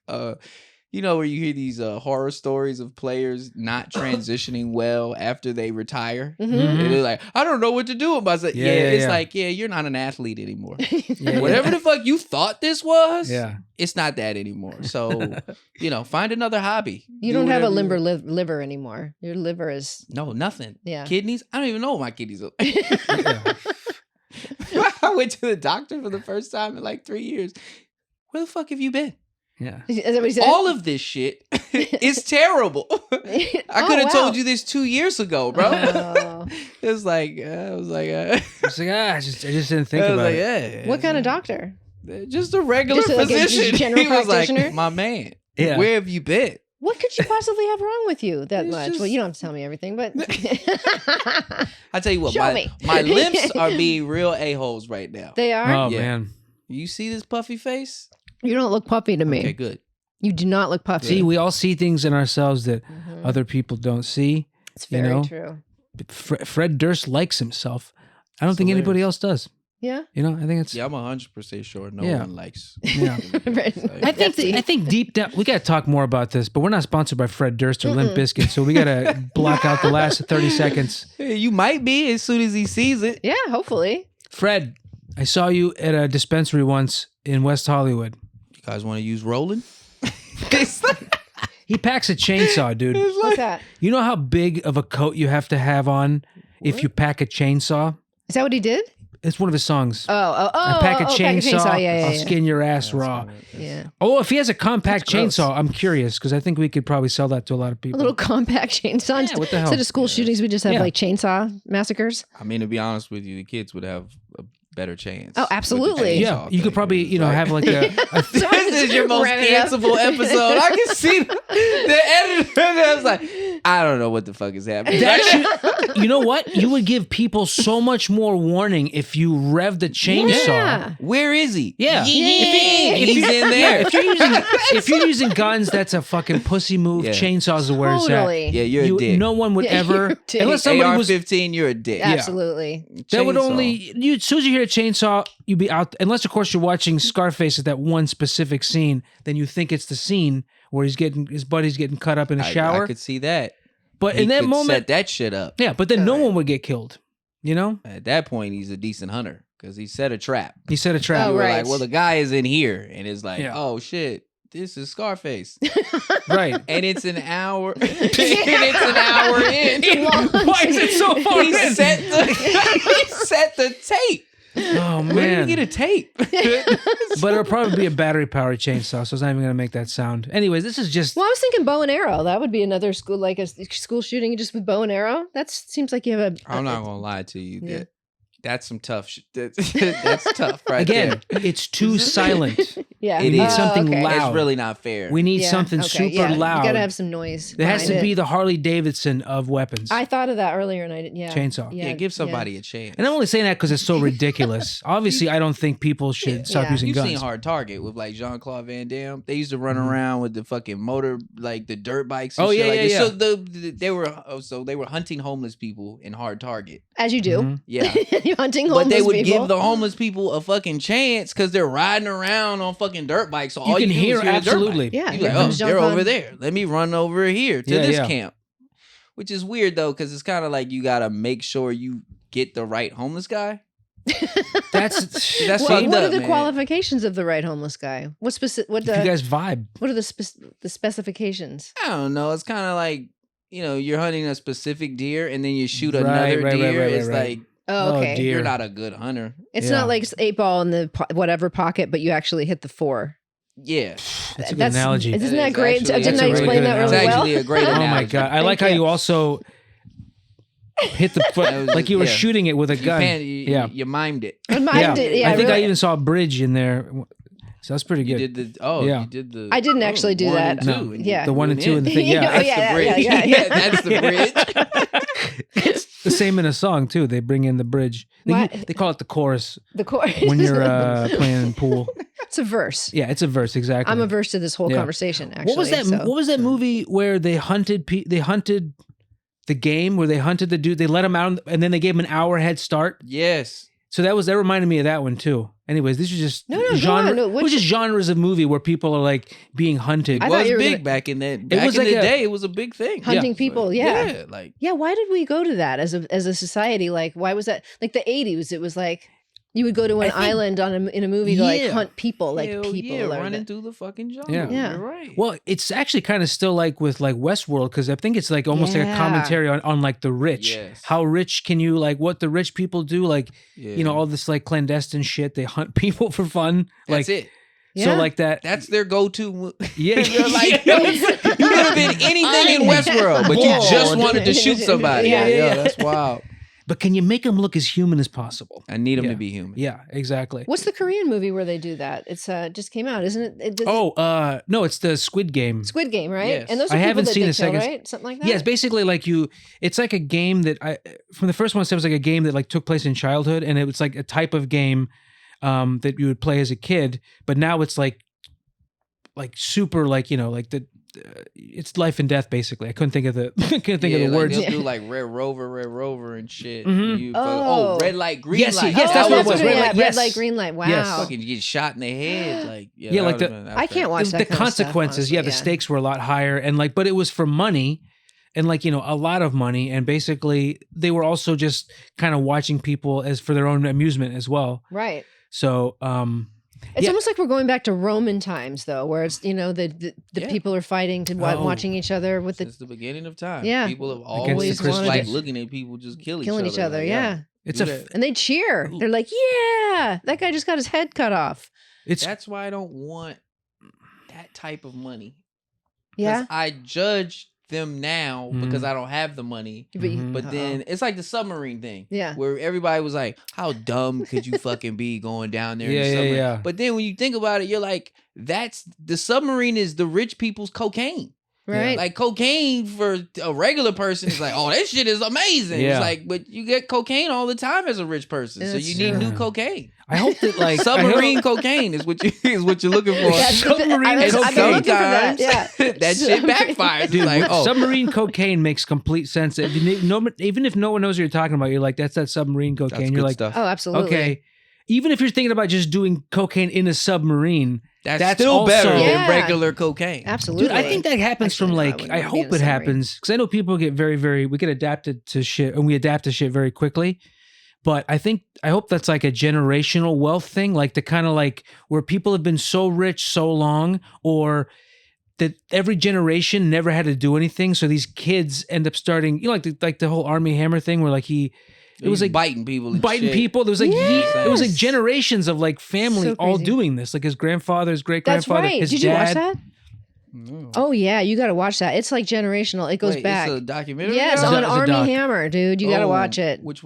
You know where you hear these horror stories of players not transitioning well after they retire? Mm-hmm. And they're like, I don't know what to do with myself. Yeah, It's yeah. like, you're not an athlete anymore. Yeah, Whatever the fuck you thought this was, Yeah. it's not that anymore. So, find another hobby. You Do don't have a whatever you- liver anymore. Your liver is No, nothing. yeah. Kidneys? I don't even know what my kidneys are. Yeah. I went to the doctor for the first time in like 3 years. Where the fuck have you been? Yeah. Is that what he said? All of this shit is terrible. I could have told you this 2 years ago, bro. Oh. It was like, I was like, It's like, I just didn't think I was about like, it. yeah. What kind of doctor? Just a regular Just like a physician. general He was practitioner? like, my man, Yeah. where have you been? What could you possibly have wrong with you that It's much? just- Well, you don't have to tell me everything, but I tell you what, Show me. my lips are being real a-holes right now. they are. Oh Yeah. man. You see this puffy face? You don't look puffy to me. Okay, good. You do not look puffy. See, we all see things in ourselves that Mhm. other people don't see. It's you very know? true. Fred Durst likes himself. I don't It's think anybody hilarious. else does. Yeah. You know, I think it's Yeah, I'm 100% sure no Yeah. one likes. Yeah. Right. I think Pepsi. I think deep down we got to talk more about this, but we're not sponsored by Fred Durst or Limp Bizkit, so we got to block out the last 30 seconds. Hey, you might be as soon as he sees it. Yeah, hopefully. Fred, I saw you at a dispensary once in West Hollywood. You guys want to use Roland? It's like- He packs a chainsaw, dude. What's that? You know how big of a coat you have to have on if What? you pack a chainsaw? Is that what he did? It's one of his songs. I pack a chainsaw, Yeah, I'll yeah, skin your ass raw. yeah. Oh, if he has a compact That's gross. chainsaw, I'm curious because I think we could probably sell that to a lot of A people. little compact chainsaw. Yeah, what the hell? Instead of school shootings, we just have Yeah. like chainsaw massacres. I mean, to be honest with you, the kids would have a better chance. Oh, with the absolutely. Yeah, chainsaw you could thing. probably, It's like- have like a This is your most Rev it up. cancelable episode. I can see the editor. I was like, I don't know what the fuck is happening. that should, you know what? You would give people so much more warning if you rev the chainsaw. Yeah. Where is he? Yeah. He's in there. If you're using guns, that's a fucking pussy move. Yeah. Chainsaws are where it's at. Totally. Yeah, you're a dick. No one would Yeah, you're ever, a dick. unless somebody was. AR-15, you're a dick. Absolutely. That would Chainsaw. only as soon as you hear a chainsaw, you'd be out. Unless of course you're watching Scarface at that one specific scene, then you think it's the scene where his buddy's getting cut up in a shower. I could see that. But He in that could moment, set that shit up. yeah. But then no Alright. one would get killed. You know, At that point, he's a decent hunter because he set a trap. he set a trap. Oh, You were right. like, well, the guy is in here, and it's like, Yeah. oh shit, this is Scarface, Right. and it's an hour, and it's an hour in. Why is it so far He in? set the tape. Oh Where man. did you get a tape? But it'll probably be a battery powered chainsaw, so it's not even gonna make that sound. Anyways, this is just Well, I was thinking bow and arrow. That would be another school, like a school shooting just with bow and arrow. That seems like you have a. I'm not gonna lie to you. Yeah. That's some tough shit. That's tough, right again, there. it's too silent. Yeah. It We need is. something okay. loud. It's really not fair. We need Yeah, something okay, super yeah. loud. You gotta have some noise. There has to behind be it. the Harley Davidson of weapons. I thought of that earlier, and I didn't. Yeah. Chainsaw. yeah, give somebody a chance. And I'm only saying that because it's so ridiculous. Obviously, I don't think people should stop Yeah. using You've guns. seen Hard Target with like Jean-Claude Van Damme. They used to run Mhm. around with the fucking motor, like the dirt bikes. And Oh, shit yeah, like yeah, this. yeah. So they were hunting homeless people in Hard Target. As you do. Mhm. Yeah. You're hunting But homeless they would people. give the homeless people a fucking chance because they're riding around on fucking dirt bikes. So You all can you do hear is hear the dirt absolutely. bike. Yeah, You're here like, oh, comes they're Jean-Claude. over there. Let me run over here to Yeah, this yeah. camp. Which is weird though, because it's kind of like you gotta make sure you get the right homeless guy. That's That's What, fucked what are up, the man. qualifications of the right homeless guy? What specific? What if you the? guys vibe. What are the specifications? I don't know. It's kind of like, you're hunting a specific deer and then you shoot Right, another right, deer. right, It's right. like Oh, Oh, okay. dear. you're not a good hunter. It's Yeah. not like 8-ball in the whatever pocket, but you actually hit the 4. Yeah. That's a good analogy. Isn't That that is great? actually- Didn't that's I a really explain good that It's really well? actually a great Oh analogy. my god! I like how Thank you you. also hit the foot That was like you were yeah. shooting it with a gun. You mimed it. I mimed it. Yeah, I think I really. even saw a bridge in there. So that's pretty You good. did the Yeah. you did the I didn't actually do 1 that. and No. 2, and Yeah. The 1 and 2 and the thing. Yeah, Yeah, oh, That's yeah, the bridge. yeah, yeah. That's the bridge. it's the same in a song too. They bring in the bridge. What? They call it the chorus The chorus. when you're playing pool. It's a verse. Yeah, it's a verse exactly. I'm averse to this whole Yeah. conversation. Actually, What was that? so- What was that movie where they hunted? They hunted the game where they hunted the dude. They let him out, and then they gave him an hour head start. Yes. So that reminded me of that one too. Anyways, these are just No, go genre. on. No, it was just genres of movie where people are like being hunted. I It thought was you were big gonna- back in that. It Back was in like the a- day, it was a big thing. Hunting people, yeah. Yeah, like Yeah, why did we go to that as a society? Like, why was that? Like the 80s, it was like you would go to an I think- island in a movie to like Yeah. hunt people, like hell people yeah, or running the- through the fucking jungle. Yeah. Yeah. You're right. Well, it's actually kind of still like with like Westworld because I think it's like almost like a Yeah. commentary on like the rich. Yes. How rich can you like what the rich people do? Like you know all this like clandestine shit. They hunt people for fun. That's like it. so Yeah. like that. That's their go-to. Yeah, They're like, yo, you could have been anything in Westworld, but you just bored. wanted to shoot somebody. Yeah. Yeah, that's wild. But can you make them look as human as possible? I need them Yeah. to be human. Yeah, exactly. What's the Korean movie where they do that? It's just came out, isn't it? No, it's the Squid Game. Squid Game, right? Yes. And those are I people haven't that seen they the kill, second- right? Something like that. Yeah, it's basically like it's like a game that from the first one, it was like a game that like took place in childhood, and it was like a type of game that you would play as a kid, but now it's like super like like it's life and death basically. I couldn't think of the of the words. They'll do like Red Rover and shit. Mhm. You Oh. red light, green Yes, light. yes, Oh, that's what it that's was. what Red yeah, light, red yes. light, green light. Wow. Yes. Fucking get shot in the head, like Yeah, like I can't watch that the kind of stuff, consequences. Yeah, the honestly, stakes were a lot higher, and like, but it was for money, and like a lot of money, and basically they were also just kind of watching people as for their own amusement as well. Right. So, It's Yeah. almost like we're going back to Roman times, though, where it's the Yeah. people are fighting to Oh. watching each other with the Since the beginning of time. Yeah. People have Against always the just Christians. like looking at people just killing each other. Like, Yeah. it's do a that. And they cheer. They're like, "Yeah, that guy just got his head cut off." it's That's why I don't want that type of money. 'Cause Yeah. I judge them now because Mhm. I don't have the money. But, Mhm. But then it's like the submarine thing. Yeah. Where everybody was like, how dumb could you fucking be going down there in Yeah, the yeah, submarine? yeah. But then when you think about it, you're like, the submarine is the rich people's cocaine. right. Like cocaine for a regular person is like, oh, that shit is amazing. Yeah. It's like, but you get cocaine all the time as a rich person. So That's you need true. new cocaine. I hope that like Submarine cocaine is what you're looking for. That's what the- submarine I was- I've been cocaine. looking for that. Yeah. that shit backfires. Dude, It's like, oh, submarine cocaine makes complete sense. Even if no one knows what you're talking about, you're like, that's that submarine that's cocaine. good You're like, stuff. Oh, absolutely. okay. Even if you're thinking about just doing cocaine in a submarine, that's also- still better Yeah. than regular cocaine. Absolutely. dude, I think that happens Actually, from no, I like, wouldn't I wanna be in hope a it submarine. happens because I know people get we get adapted to shit and we adapt to shit very quickly. But I hope that's like a generational wealth thing, like the kind of like where people have been so rich so long, or that every generation never had to do anything. So these kids end up starting, like the whole Army Hammer thing, where like it was He's like biting people. And biting shit. people. There was like it was like Yes. generations of like family So all crazy. doing this. Like his grandfather, his great That's grandfather, right. his Did you watch dad. that? No. Oh yeah, you got to watch that. It's like generational. It goes Wait, back. It's a documentary. Yes, now? on It's a Army doc. Hammer, dude. You got to Oh, watch it. Which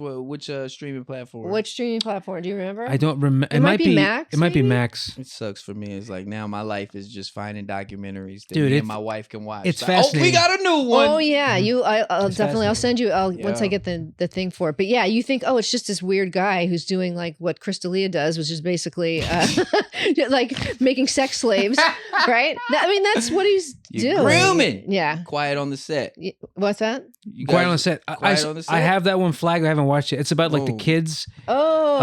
streaming platform? Which streaming platform? Do you remember? I don't remember. It might be Max, It might be maybe? Max. It sucks for me. It's like now my life is just finding documentaries that Dude, me it's- and my wife can watch. it's like, oh, we fascinating. got a new one. Oh yeah, I'll It's definitely. I'll send you. Once I Yeah. get the thing for it. But yeah, you think, oh, it's just this weird guy who's doing like what Crystalia does, which is basically like making sex slaves, right? I mean, that's what he's You're doing. grooming. Yeah. Quiet on the set. What's that? You Quiet guys- on the set. Quiet on the I Set? have that one flagged. I haven't watched it. It's about like the Oh. kids. Oh,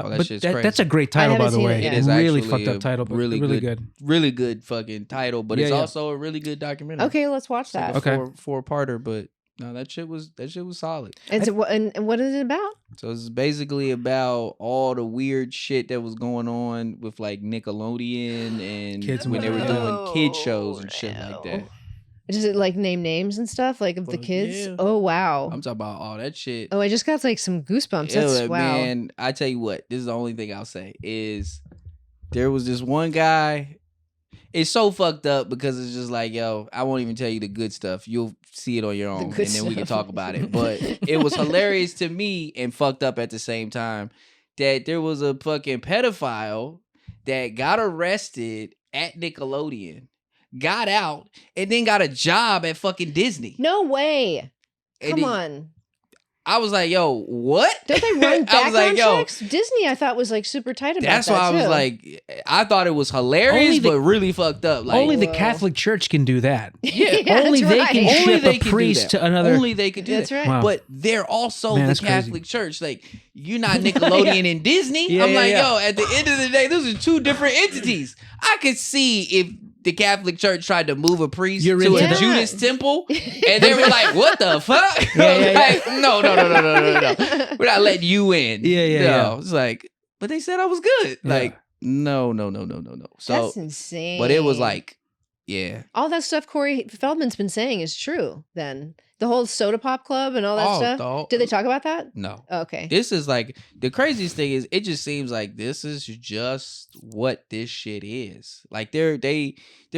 Oh, that but shit's that's crazy. a great title, haven't by the seen way. it yet. It is really actually fucked up a title, but really really good. Really good fucking title, but Yeah, it's yeah. also a really good documentary. okay. Let's watch It's like that. a Okay. four-parter, but no, that shit was solid. And what is it about? So it's basically about all the weird shit that was going on with like Nickelodeon and Kids when they were movies. doing kid shows and shit like that. Does it like name names and stuff like of the Fuck kids? yeah. Oh wow. I'm talking about all that shit. Oh, I just got like some goosebumps. That's Yeah, wow. man, I tell you what, this is the only thing I'll say is there was this one guy. It's so fucked up because it's just like, yo, I won't even tell you the good stuff. You'll see it on your own, and good then we can stuff. talk about it. But it was hilarious to me and fucked up at the same time that there was a fucking pedophile that got arrested at Nickelodeon, got out, and then got a job at fucking Disney. No way. And Come he- on. I was like, yo, what? Don't they run I was like, background yo, checks? Disney, I thought, was like super tight about that's that why I was too. like, I thought it was hilarious, but really fucked up. Like, only the Whoa. Catholic Church can do that. yeah, Only that's they right. can only ship they a can do priest that. to another. Only they could do That's that. right. Wow. But they're also Man, the that's Catholic Church. Like, you're not Nickelodeon and Disney. Yeah, I'm yeah, like, yeah. yo, at the end of the day, those are two different entities. I could see if the Catholic Church tried to move a priest You're to into a that. Judas temple, and they were like, "What the fuck?" Yeah, Like, no. We're not letting you in. Yeah. It's like, but they said I was good. Yeah. Like, no. So, That's insane. but it was like, yeah, all that stuff Corey Feldman's been saying is true. Then the whole Soda Pop Club and all that stuff. Did they talk about that? No. Okay. This is like the craziest thing is it just seems like this is just what this shit is. Like there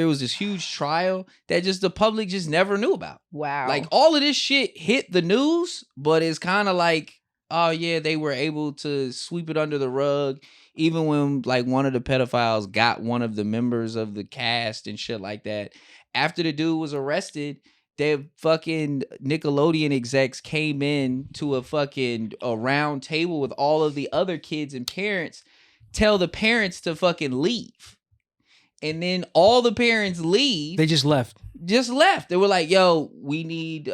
was this huge trial that just the public just never knew about. Wow. Like all of this shit hit the news, but it's kind of like, oh yeah, they were able to sweep it under the rug. Even when like one of the pedophiles got one of the members of the cast and shit like that. After the dude was arrested, the fucking Nickelodeon execs came in to a round table with all of the other kids and parents, tell the parents to fucking leave. And then all the parents leave. They just left. They were like, yo, we need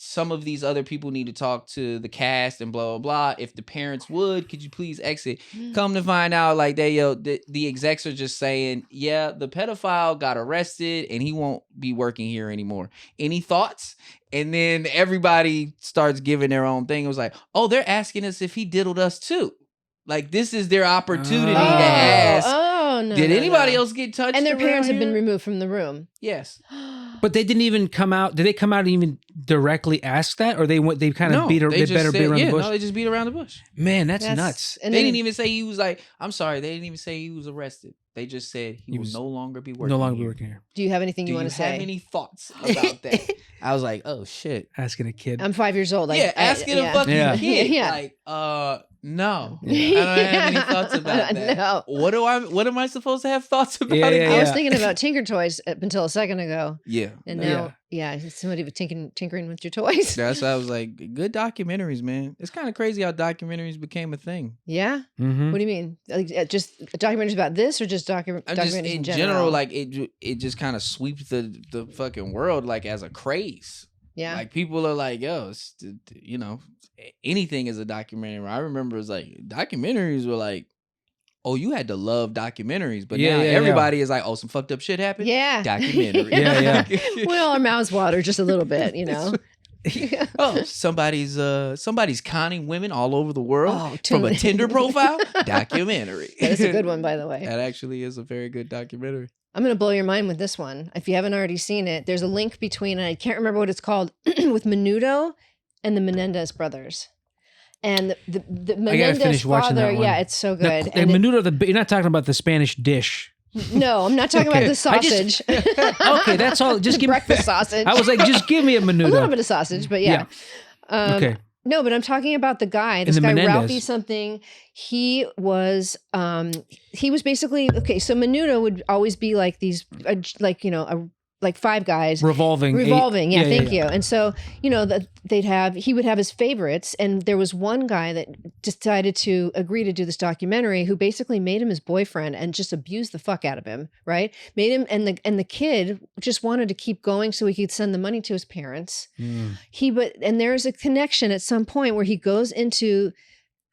some of these other people need to talk to the cast and blah, blah, blah. If the parents would, could you please exit? Come to find out, like, the execs are just saying, yeah, the pedophile got arrested and he won't be working here anymore. Any thoughts? And then everybody starts giving their own thing. It was like, oh, they're asking us if he diddled us too. Like, this is their opportunity to ask. Oh, no. Did anybody no. else get touched? And their parents have around been here? removed from the room. Yes. But they didn't even come out. Did they come out and even directly ask that, or they went? They kind of beat. They just better said, beat around the bush. No, they just beat around the bush. Man, that's nuts. And They didn't even say he was like. I'm sorry. They didn't even say he was arrested. They just said he will no longer be working. No longer be here. working here. Do you have anything Do you want to say? have any thoughts about that? I was like, oh shit. Asking a kid. I'm 5 years old. Asking a fucking Yeah. kid. Yeah. Like, no. Yeah. I don't have any thoughts about that. No. What am I supposed to have thoughts about? Yeah, again? I was thinking about Tinker Toys up until a second ago. Yeah. And now, somebody was tinkering with your toys. That's why I was like, good documentaries, man. It's kind of crazy how documentaries became a thing. Yeah? Mm-hmm. What do you mean? Like, just documentaries about this or just documentaries Just in in general, like it just kind of sweeps the fucking world like as a craze. yeah. Like people are like, yo, anything is a documentary. I remember it was like documentaries were like, oh, you had to love documentaries, but now everybody is like, oh, some fucked up shit happened. Yeah. Documentary. Yeah. We all our mouths water just a little bit, you know. Oh, somebody's conning women all over the world Oh, from a totally. Tinder profile. Documentary. That is a good one, by the way. That actually is a very good documentary. I'm going to blow your mind with this one. If you haven't already seen it, there's a link between, and I can't remember what it's called, with Menudo and the Menendez brothers. And the Menendez finish watching father, that one. yeah, it's so good. The menudo, you're not talking about the Spanish dish. No, I'm not talking about the I just- sausage. Okay, that's all. Just The give me breakfast sausage. I was like, just give me a a little menudo. bit of sausage, but yeah. Okay. No, but I'm talking about the guy, this the guy, Menendez. Ralphie something. He was basically, okay, so Menudo would always be like these, like five guys. Revolving. Yeah, thank you. And so, he would have his favorites. And there was one guy that decided to agree to do this documentary who basically made him his boyfriend and just abused the fuck out of him, right? Made him, and the kid just wanted to keep going so he could send the money to his parents. Mm. And there's a connection at some point where he goes into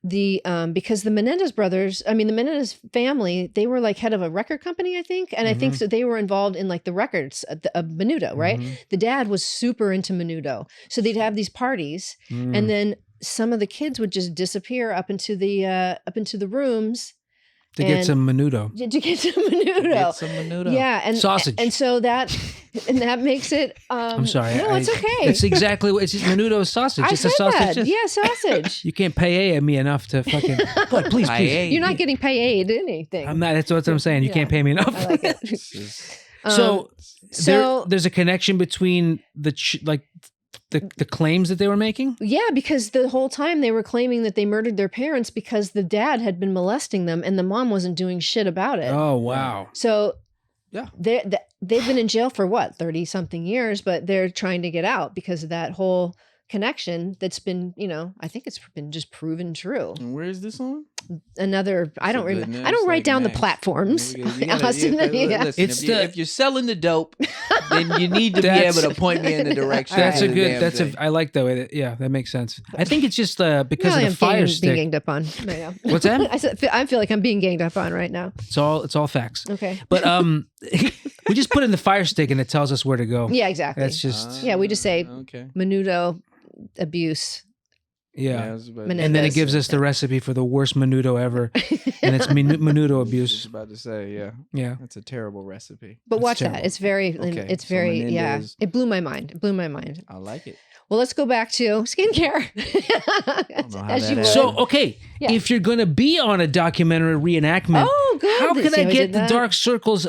the because the Menendez brothers, the Menendez family, they were like head of a record company, I think, and I think so they were involved in like the records of Menudo, right? Mm-hmm. The dad was super into Menudo, so they'd have these parties, and then some of the kids would just disappear up into the rooms To get some menudo. to get some Menudo. Get some menudo. Yeah, and Sausage. and so that makes it. I'm sorry. No, it's okay. It's exactly what it's just menudo sausage. I It's said a sausage. that. Just- Yeah, sausage. You can't pay me enough to fucking. But please. You're not getting paid anything. I'm not. That's what I'm saying. You can't pay me enough. I like it. So, so- there's a connection between the claims that they were making. Yeah, because the whole time they were claiming that they murdered their parents because the dad had been molesting them and the mom wasn't doing shit about it. Oh wow. So Yeah. they've been in jail for what, 30 something years, but they're trying to get out because of that whole connection that's been, I think it's been just proven true. And where is this on? Another, I don't remember. I don't write down the platforms. Austin, if you're selling the dope, then you need to be able to point me in the direction. That's a good. I like the way that. That makes sense. I think it's just because of the fire stick. Being ganged up on. Yeah. What's that? I feel like I'm being ganged up on right now. It's all facts. Okay. But we just put in the fire stick and it tells us where to go. Yeah, exactly. That's just we just say menudo abuse. Yeah, and then it gives us the recipe for the worst menudo ever, and it's menudo abuse. I was about to say, yeah, that's a terrible recipe. But watch that; it's very, It blew my mind. I like it. Well, let's go back to skincare. If you're going to be on a documentary reenactment, good. How can I get the dark circles?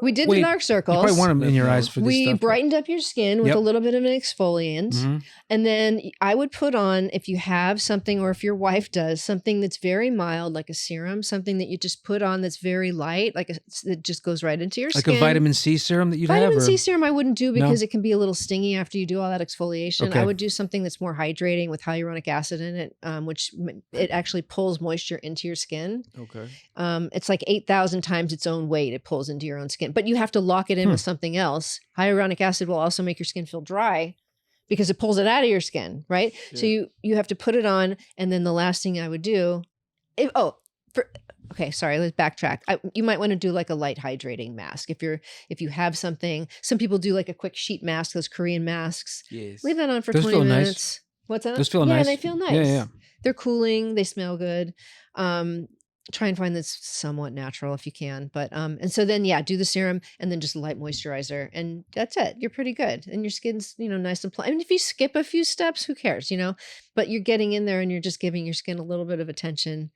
We did the dark circles. You probably want them in your eyes for this stuff. We brightened up your skin with a little bit of an exfoliant. And then I would put on, if you have something or if your wife does, something that's very mild, like a serum, something that you just put on that's very light, that just goes right into your skin. Like a vitamin C serum that you'd have? Vitamin C serum I wouldn't do because it can be a little stingy after you do all that exfoliation. Okay. I would do something that's more hydrating with hyaluronic acid in it, which it actually pulls moisture into your skin. Okay. It's like 8,000 times its own weight it pulls into your own skin. But you have to lock it in with something else. Hyaluronic acid will also make your skin feel dry because it pulls it out of your skin, right? Yeah. So you have to put it on, and then the last thing I would do, let's backtrack. You might want to do like a light hydrating mask. If you have something, some people do like a quick sheet mask, those Korean masks. Yes. Leave that on for 20 minutes. Nice. What's that? Those feel nice. Yeah, they feel nice. Yeah. They're cooling. They smell good. Try and find that's somewhat natural if you can. But and so then do the serum and then just light moisturizer, and that's it. You're pretty good, and your skin's nice and plump. I mean, if you skip a few steps, who cares? But you're getting in there and you're just giving your skin a little bit of attention.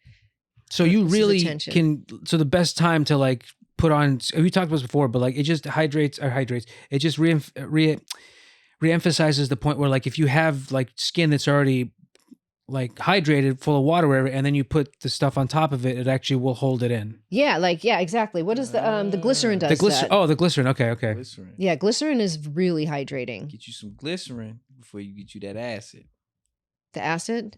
So you really can. So the best time to like put on. We talked about this before, but like it just hydrates. It just reemphasizes the point where like if you have like skin that's already like hydrated, full of water, whatever, and then you put the stuff on top of it, it actually will hold it in. Yeah, exactly. What is the glycerin does that? Oh, the glycerin. Okay. Glycerin. Yeah, glycerin is really hydrating. Get you some glycerin before you get you that acid. The acid?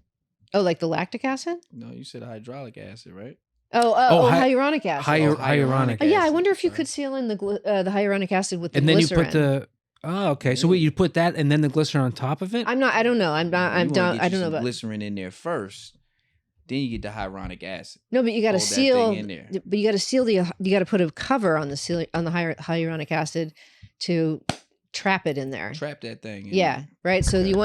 Oh, like the lactic acid? No, you said hydraulic acid, right? Hyaluronic acid. Hyaluronic acid. Yeah, I wonder if you could seal in the hyaluronic acid with the glycerin. And then you put the... Oh, okay. So wait, you put that and then the glycerin on top of it? I don't know. I don't know about glycerin in there first. Then you get the hyaluronic acid. No, but you got to seal. But you got to seal you got to put a cover on the hyaluronic acid to trap it in there. Trap that thing. Yeah, right. Okay. So you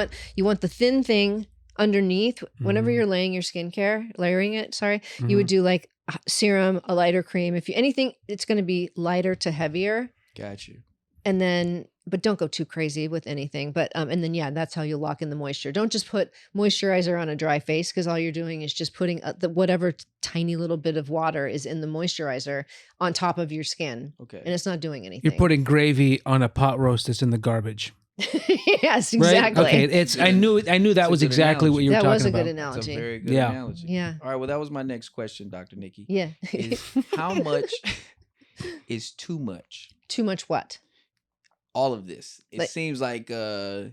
want the thin thing underneath. Whenever you're laying your skincare, layering it. Sorry, you would do like serum, a lighter cream. If you anything, it's going to be lighter to heavier. Got you. And then, but don't go too crazy with anything. But, and then, that's how you lock in the moisture. Don't just put moisturizer on a dry face because all you're doing is just putting whatever tiny little bit of water is in the moisturizer on top of your skin. Okay. And it's not doing anything. You're putting gravy on a pot roast that's in the garbage. Yes, exactly. Right? Okay. I knew that was exactly what you were talking about. That was a good analogy. That's a very good analogy. Yeah. All right. Well, that was my next question, Dr. Nikki. Yeah. Is how much is too much? Too much what? All of this. It seems like too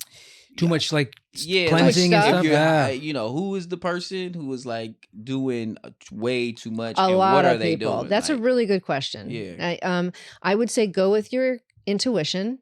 much like cleansing and stuff. Who is the person who is like doing way too much? A and lot what of are they people. doing? That's a really good question. Yeah. I would say go with your intuition.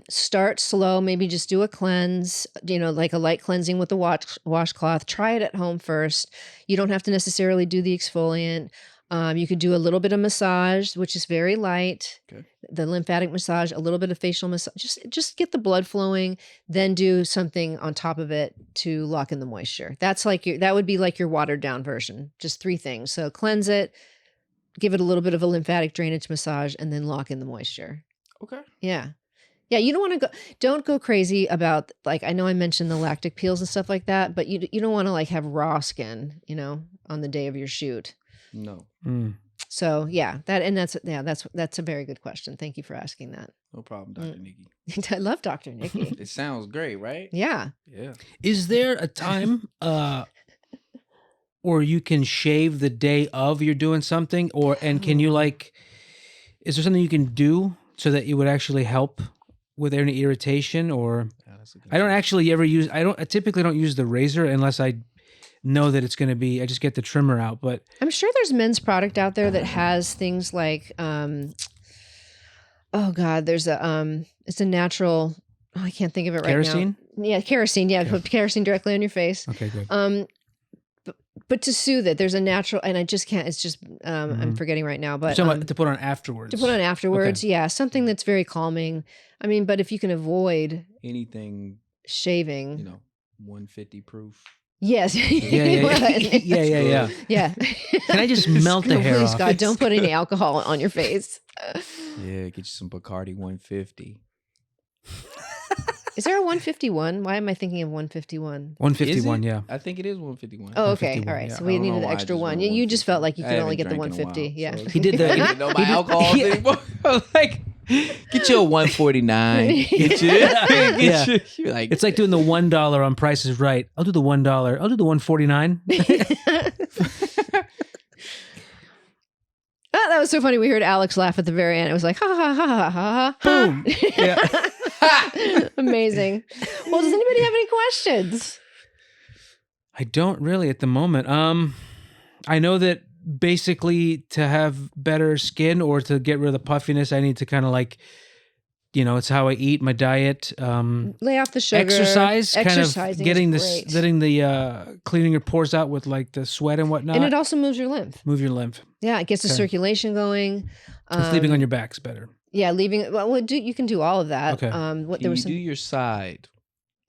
Start slow. Maybe just do a cleanse. Like a light cleansing with a washcloth. Try it at home first. You don't have to necessarily do the exfoliant. You could do a little bit of massage, which is very light. Okay. The lymphatic massage, a little bit of facial massage. Just get the blood flowing, then do something on top of it to lock in the moisture. That's like that would be like your watered down version. Just 3 things. So cleanse it, give it a little bit of a lymphatic drainage massage, and then lock in the moisture. Okay. Yeah. Yeah, you don't go crazy about, like, I know I mentioned the lactic peels and stuff like that, but you don't want to like have raw skin, on the day of your shoot. No. So that's a very good question. Thank you for asking that. No problem, Dr. Nikki. I love Dr. Nikki. It sounds great, right? Yeah. Yeah. Is there a time or you can shave the day of you're doing something, and can you is there something you can do so that it would actually help with any irritation or? I don't actually ever use. I typically don't use the razor unless I know that it's going to be. I just get the trimmer out. But I'm sure there's men's product out there that has things like, oh God, there's it's a natural. Oh, I can't think of it right kerosene? now. Yeah, kerosene. Yeah, put kerosene directly on your face. Okay, good. But to soothe it, there's a natural, and I just can't. It's just I'm forgetting right now. But to put on afterwards. To put on afterwards, yeah, something that's very calming. I mean, but if you can avoid anything shaving, 150 proof. Yes. Yeah. Can I just melt the hair please, off? God, don't put any alcohol on your face. Yeah, get you some Bacardi 150. Is there a 151? Why am I thinking of 151? 151, yeah. I think it is 151. Oh, okay. All right. Yeah. So we needed the extra one. You just felt like you could only get the 150. Yeah. So He did the- I didn't know my alcohol anymore. Like, get you a 149. Get you. You're like, It's like doing the $1 on Price is Right. I'll do the $1. I'll do the 149. Oh, that was so funny. We heard Alex laugh at the very end. It was like, ha, ha, ha, ha, ha, ha. Boom. Yeah. Amazing. Well, does anybody have any questions? I don't really at the moment. I know that basically to have better skin or to get rid of the puffiness, I need to kind of like, it's how I eat, my diet. Lay off the sugar. Exercise, kind of Exercising getting is this, great. letting the cleaning your pores out with like the sweat and whatnot. And it also moves your lymph. Move your lymph. Yeah, it gets the Okay. circulation going. And sleeping on your back's better. Yeah, leaving. Well, you can do all of that. Okay. What can there was you some do your side?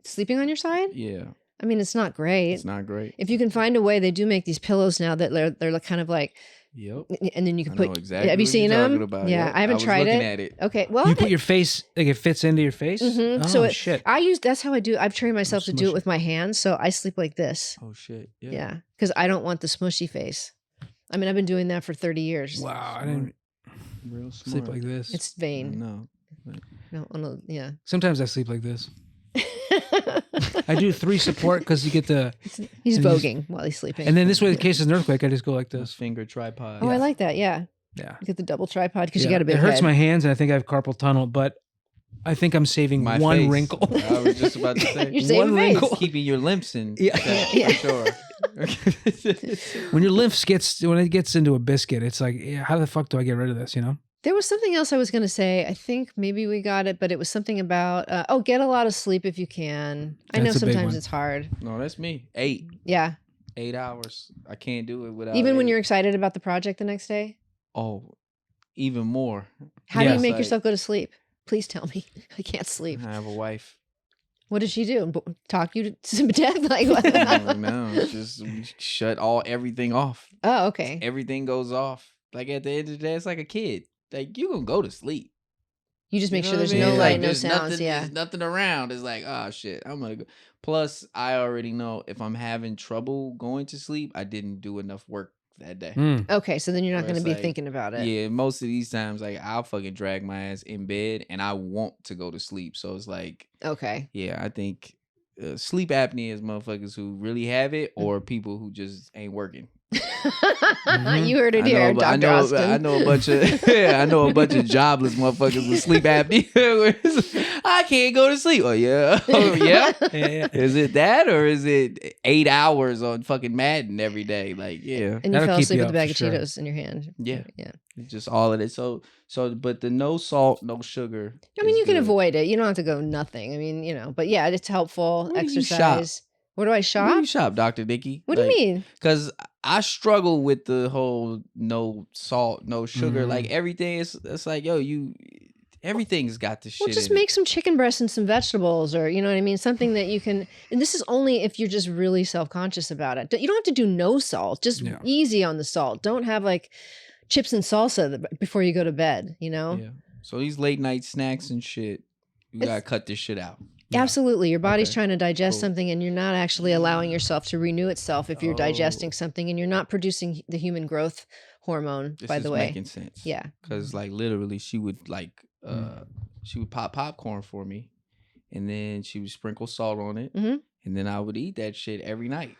sleeping on your side. Yeah, I mean, it's not great. it's not great. If you can find a way, they do make these pillows now that they're kind of like, Yep. and then you can I put. know exactly. Have you what seen you're talking them? about. Yeah, Yep. I haven't was tried looking it. At it. Okay, well, You put your face, like it fits into your face? Mhm. Oh, So shit. that's how I do. I've trained myself to do it Smush. with my hands, so I sleep like this. Oh shit. Yeah, because I don't want the smushy face. I mean, I've been doing that for 30 years. Wow. I didn't Real smart. sleep like this. It's vain. No. No, yeah. Sometimes I sleep like this. I do 3 support because you get the, He's And voguing while he's sleeping. and then this way, in case there's an earthquake, I just go like this. Finger tripod. Oh, I like that. Yeah, Yeah. you get the double tripod because you Yeah. got a big It hurts head. my hands, and I think I have carpal tunnel, but I think I'm saving My one face. wrinkle. I was just about to say. You're saving one face. wrinkle. Keeping your lymphs in. Yeah. check, Yeah. For sure. When your lymph when it gets into a biscuit, it's like, yeah, how the fuck do I get rid of this? There was something else I was going to say. I think maybe we got it, but it was something about, get a lot of sleep if you can. I know That's a big sometimes one. it's hard. No, that's me. 8 Yeah. hours. I can't do it without. Even when 8. you're excited about the project the next day. Oh, even more. How do Yeah. you make Like, yourself go to sleep? Please tell me. I can't sleep. I have a wife. What does she do? Talk you to death? Like what? No, it's just we shut everything off. Oh, okay. Everything goes off. Like at the end of the day, it's like a kid. Like you gonna go to sleep. You just make You sure know there's what I no mean? light, Like, no there's sounds. Nothing, Yeah. there's nothing around. It's like, oh shit, I'm gonna go. Plus, I already know if I'm having trouble going to sleep, I didn't do enough work that day. Okay, so then you're not Where going to it's be like, thinking about it. Yeah, most of these times, like I'll fucking drag my ass in bed and I want to go to sleep. So it's like, Okay. yeah, I think sleep apnea is motherfuckers who really have it or people who just ain't working. You heard it I here, know, Dr. Austin. I know a bunch of I know a bunch of jobless motherfuckers with sleep apnea. Where it's, I can't go to sleep. Oh yeah, oh yeah. Yeah. Is it that or is it 8 hours on fucking Madden every day? Like yeah, And you That'll fell keep asleep you with a up bag for of sure. Cheetos in your hand. Yeah. Yeah. it's just all of it. So but the no salt, no sugar. I mean, is you can good. avoid it. You don't have to go nothing. I mean, but yeah, it's helpful. Where do you Exercise. Where do I Where shop? do you shop, Dr. Dickey? What do you mean? Because I struggle with the whole no salt, no sugar. Mhm. Like everything is, it's like, yo, everything's got the shit. Well, just in it. make some chicken breasts and some vegetables, or you know what I mean, something that you can. And this is only if you're just really self-conscious about it. You don't have to do no salt. Just Yeah. easy on the salt. Don't have like chips and salsa before you go to bed. You know. Yeah. So these late night snacks and shit, you It's- gotta cut this shit out. Absolutely. Your body's Okay. trying to digest Cool. something and you're not actually allowing yourself to renew itself if you're Oh. digesting something and you're not producing the human growth hormone, This by is the way. making sense. Yeah. Because like literally, she would she would pop popcorn for me, and then she would sprinkle salt on it, Mhm. and then I would eat that shit every night.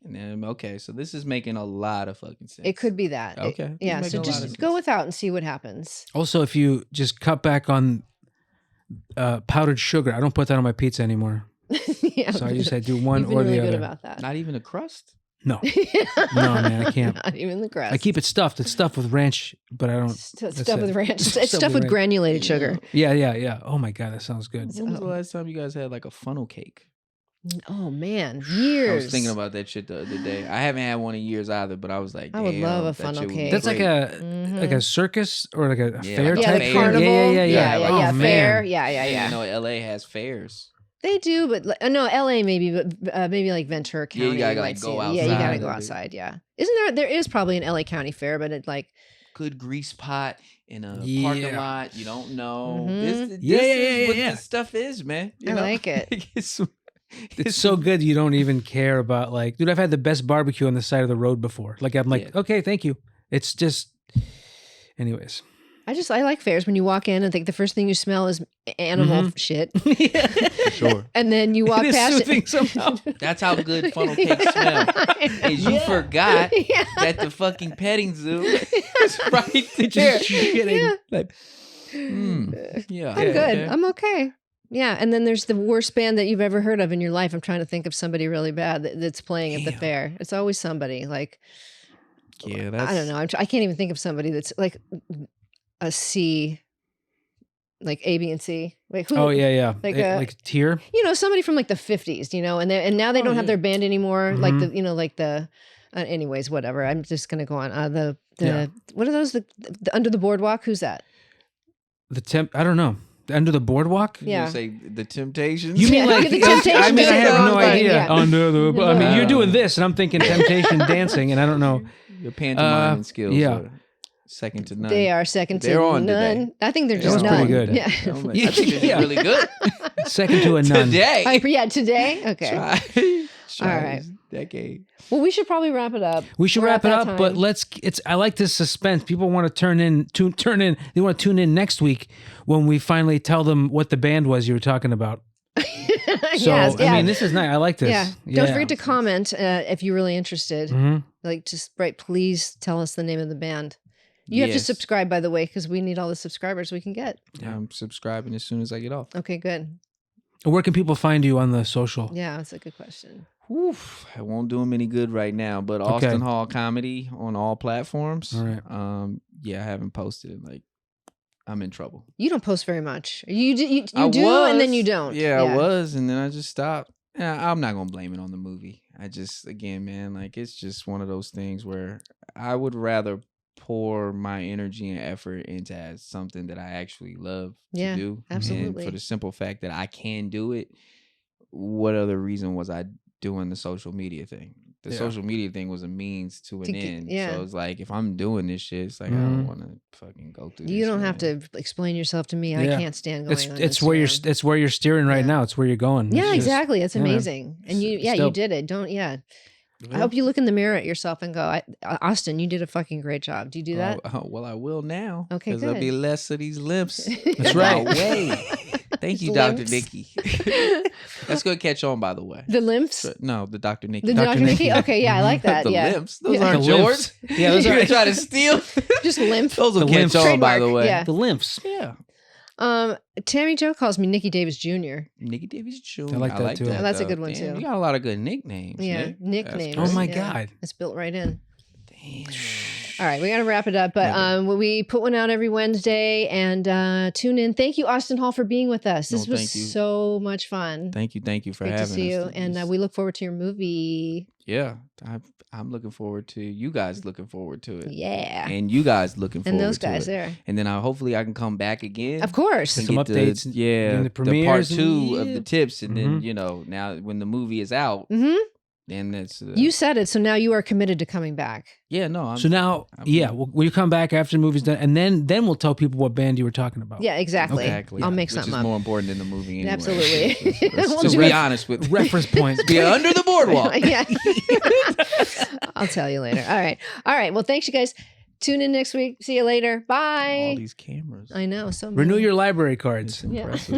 And then okay, so this is making a lot of fucking sense. It could be that. Okay. It's Yeah. making So a lot of just sense. go without and see what happens. Also, if you just cut back on powdered sugar. I don't put that on my pizza anymore. Yeah, So I do one you've been or really the good other. about that. Not even a crust. No, no, man, I can't. Not even the crust. I keep it stuffed. It's stuffed with ranch, but I don't. Stuffed that's it. with ranch. It's Stuffed stuffed with with granulated sugar. Yeah. Oh my god, that sounds good. When was the last time you guys had like a funnel cake? Oh man, years. I was thinking about that shit the other day. I haven't had one in years either, but I was like, I would love a that funnel shit would be cake. That's like Mm-hmm. a circus or like a Yeah, fair like a yeah, type the fair. thing? carnival. Yeah. yeah, Oh, fair. man. Yeah. You know, LA has fairs. They do, but no, LA maybe, but maybe like Ventura County. Yeah, you gotta, might like, go see it. Yeah, you gotta outside go of it. outside. Yeah, isn't there is probably an LA County fair, but it like Good grease pot in a Yeah. parking lot. You don't know. Mhm. This is what Yeah. this stuff is, man. You I know? like it. It's so good you don't even care about like, dude, I've had the best barbecue on the side of the road before. Like I'm like, Yeah. okay, thank you. It's just, anyways. I like fairs when you walk in and think the first thing you smell is animal shit, For sure. and then you walk It is past soothing it. somehow. That's how good funnel cakes smell. Is you forgot Yeah. that the fucking petting zoo is right there. Just shitting. Yeah. Like, Yeah. I'm good. I'm okay. Yeah, and then there's the worst band that you've ever heard of in your life. I'm trying to think of somebody really bad that's playing at the Damn. fair. It's always somebody like Yeah, that's I don't know. I can't even think of somebody that's like a C, like A, B, and C. Like who? oh yeah. Like, Like tier. You know, somebody from like the 50s. You know, and now they don't have yeah. their band anymore. Like Mhm. the like the. Anyways, whatever. I'm just gonna go on. The Yeah. what are those? The Under the Boardwalk. Who's that? I don't know. Under the boardwalk? You Yeah. say the Temptations. You mean Yeah, like the I Temptations mean I is the have wrong no thing, idea. yeah. Under the I mean you're Wow. doing this and I'm thinking temptation dancing and I don't know. Your pantomime skills yeah. are second to none. They are second to They're on none. today. I think they're That just was none. pretty good. Yeah. I'm like, I think this Yeah. is really good. Second to a none. Today. Yeah, today? Okay. Try All right. this decade. Well, we should probably wrap it up. We should We're wrap at it that up, but time. I like this suspense. People want to turn in. They want to tune in next week when we finally tell them what the band was you were talking about. So Yes, yeah. I mean, this is nice. I like this. Yeah. Don't forget to comment if you're really interested. Mhm. Like, just write, please tell us the name of the band. You have to Yes. subscribe, by the way, because we need all the subscribers we can get. I'm subscribing as soon as I get off. Okay, good. Where can people find you on the social? Yeah, that's a good question. Oof, I won't do them any good right now, but Okay. Austin Hall Comedy on all platforms. All right. Yeah, I haven't posted it. Like, I'm in trouble. You don't post very much. You do, I and then was. you don't. Yeah, I was, and then I just stopped. Yeah, I'm not gonna blame it on the movie. I just, again, man, like it's just one of those things where I would rather pour my energy and effort into as something that I actually love Yeah, to do. absolutely. And for the simple fact that I can do it, what other reason was I doing the social media thing? The Yeah. social media thing was a means to an To get- end. yeah. So it's like if I'm doing this shit, it's like I Mhm. don't want to fucking go through. You this, don't have man. to explain yourself to me. I Yeah. can't stand going on It's where Instagram. it's where you're steering right Yeah. now. It's where you're going. Yeah, It's just- exactly. It's yeah, man. amazing. And you, It's you dope. did it. Don't, I Yeah. hope you look in the mirror at yourself and go, Austin, you did a fucking great job. Do you do that? Well, I will now. Okay, Because there'll be good. less of these limps. That's in my right. way. Thank you, These Dr. limps. Nikki. That's going to catch on, by the way. The lymphs? No, the Dr. Nikki. The Dr. Dr. Nikki? Nikki. Okay, yeah, I like that. the yeah. limps. Those Yeah. aren't The yours. lymphs. Yeah, those You're are gonna try to steal. Just lymph. Those will The catch lymphs. on, by the Trademark, way. yeah. The lymphs. Yeah. Tammy Jo calls me Nikki Davis Jr. Nikki Davis Jr. I like that, too. Oh, that's a though. good one, Damn, too. You got a lot of good nicknames. Yeah, Nick. nicknames. That's Oh my great. Yeah. God. It's built right in. Damn. All right, we got to wrap it up. But we put one out every Wednesday and tune in. Thank you, Austin Hall, for being with us. This No, was thank you. so much fun. Thank you for Great having to see you. us. And we look forward to your movie. Yeah, I'm looking forward to you guys looking forward to it. Yeah. And you guys looking forward And those to guys it. there. And then hopefully I can come back again. Of course. and Some get updates, yeah, doing the the part premieres and- 2 of yeah. the tips, and then Mhm. now when the movie is out, Hmm. then that's You said it, so now you are committed to coming back. yeah, no, I'm So now, will you come back after the movie's done, and then we'll tell people what band you were talking about. Yeah, exactly. exactly. I'll make which something is up. more important than the movie. Anyway. Absolutely. Let's We'll just do be it. honest with Reference points. Be under the boardwalk. Yeah. I'll tell you later. All right. All right. Well, thanks, you guys. Tune in next week. See you later. Bye. All these cameras. I know. So Renew many. your library It's cards. Yeah. impressive.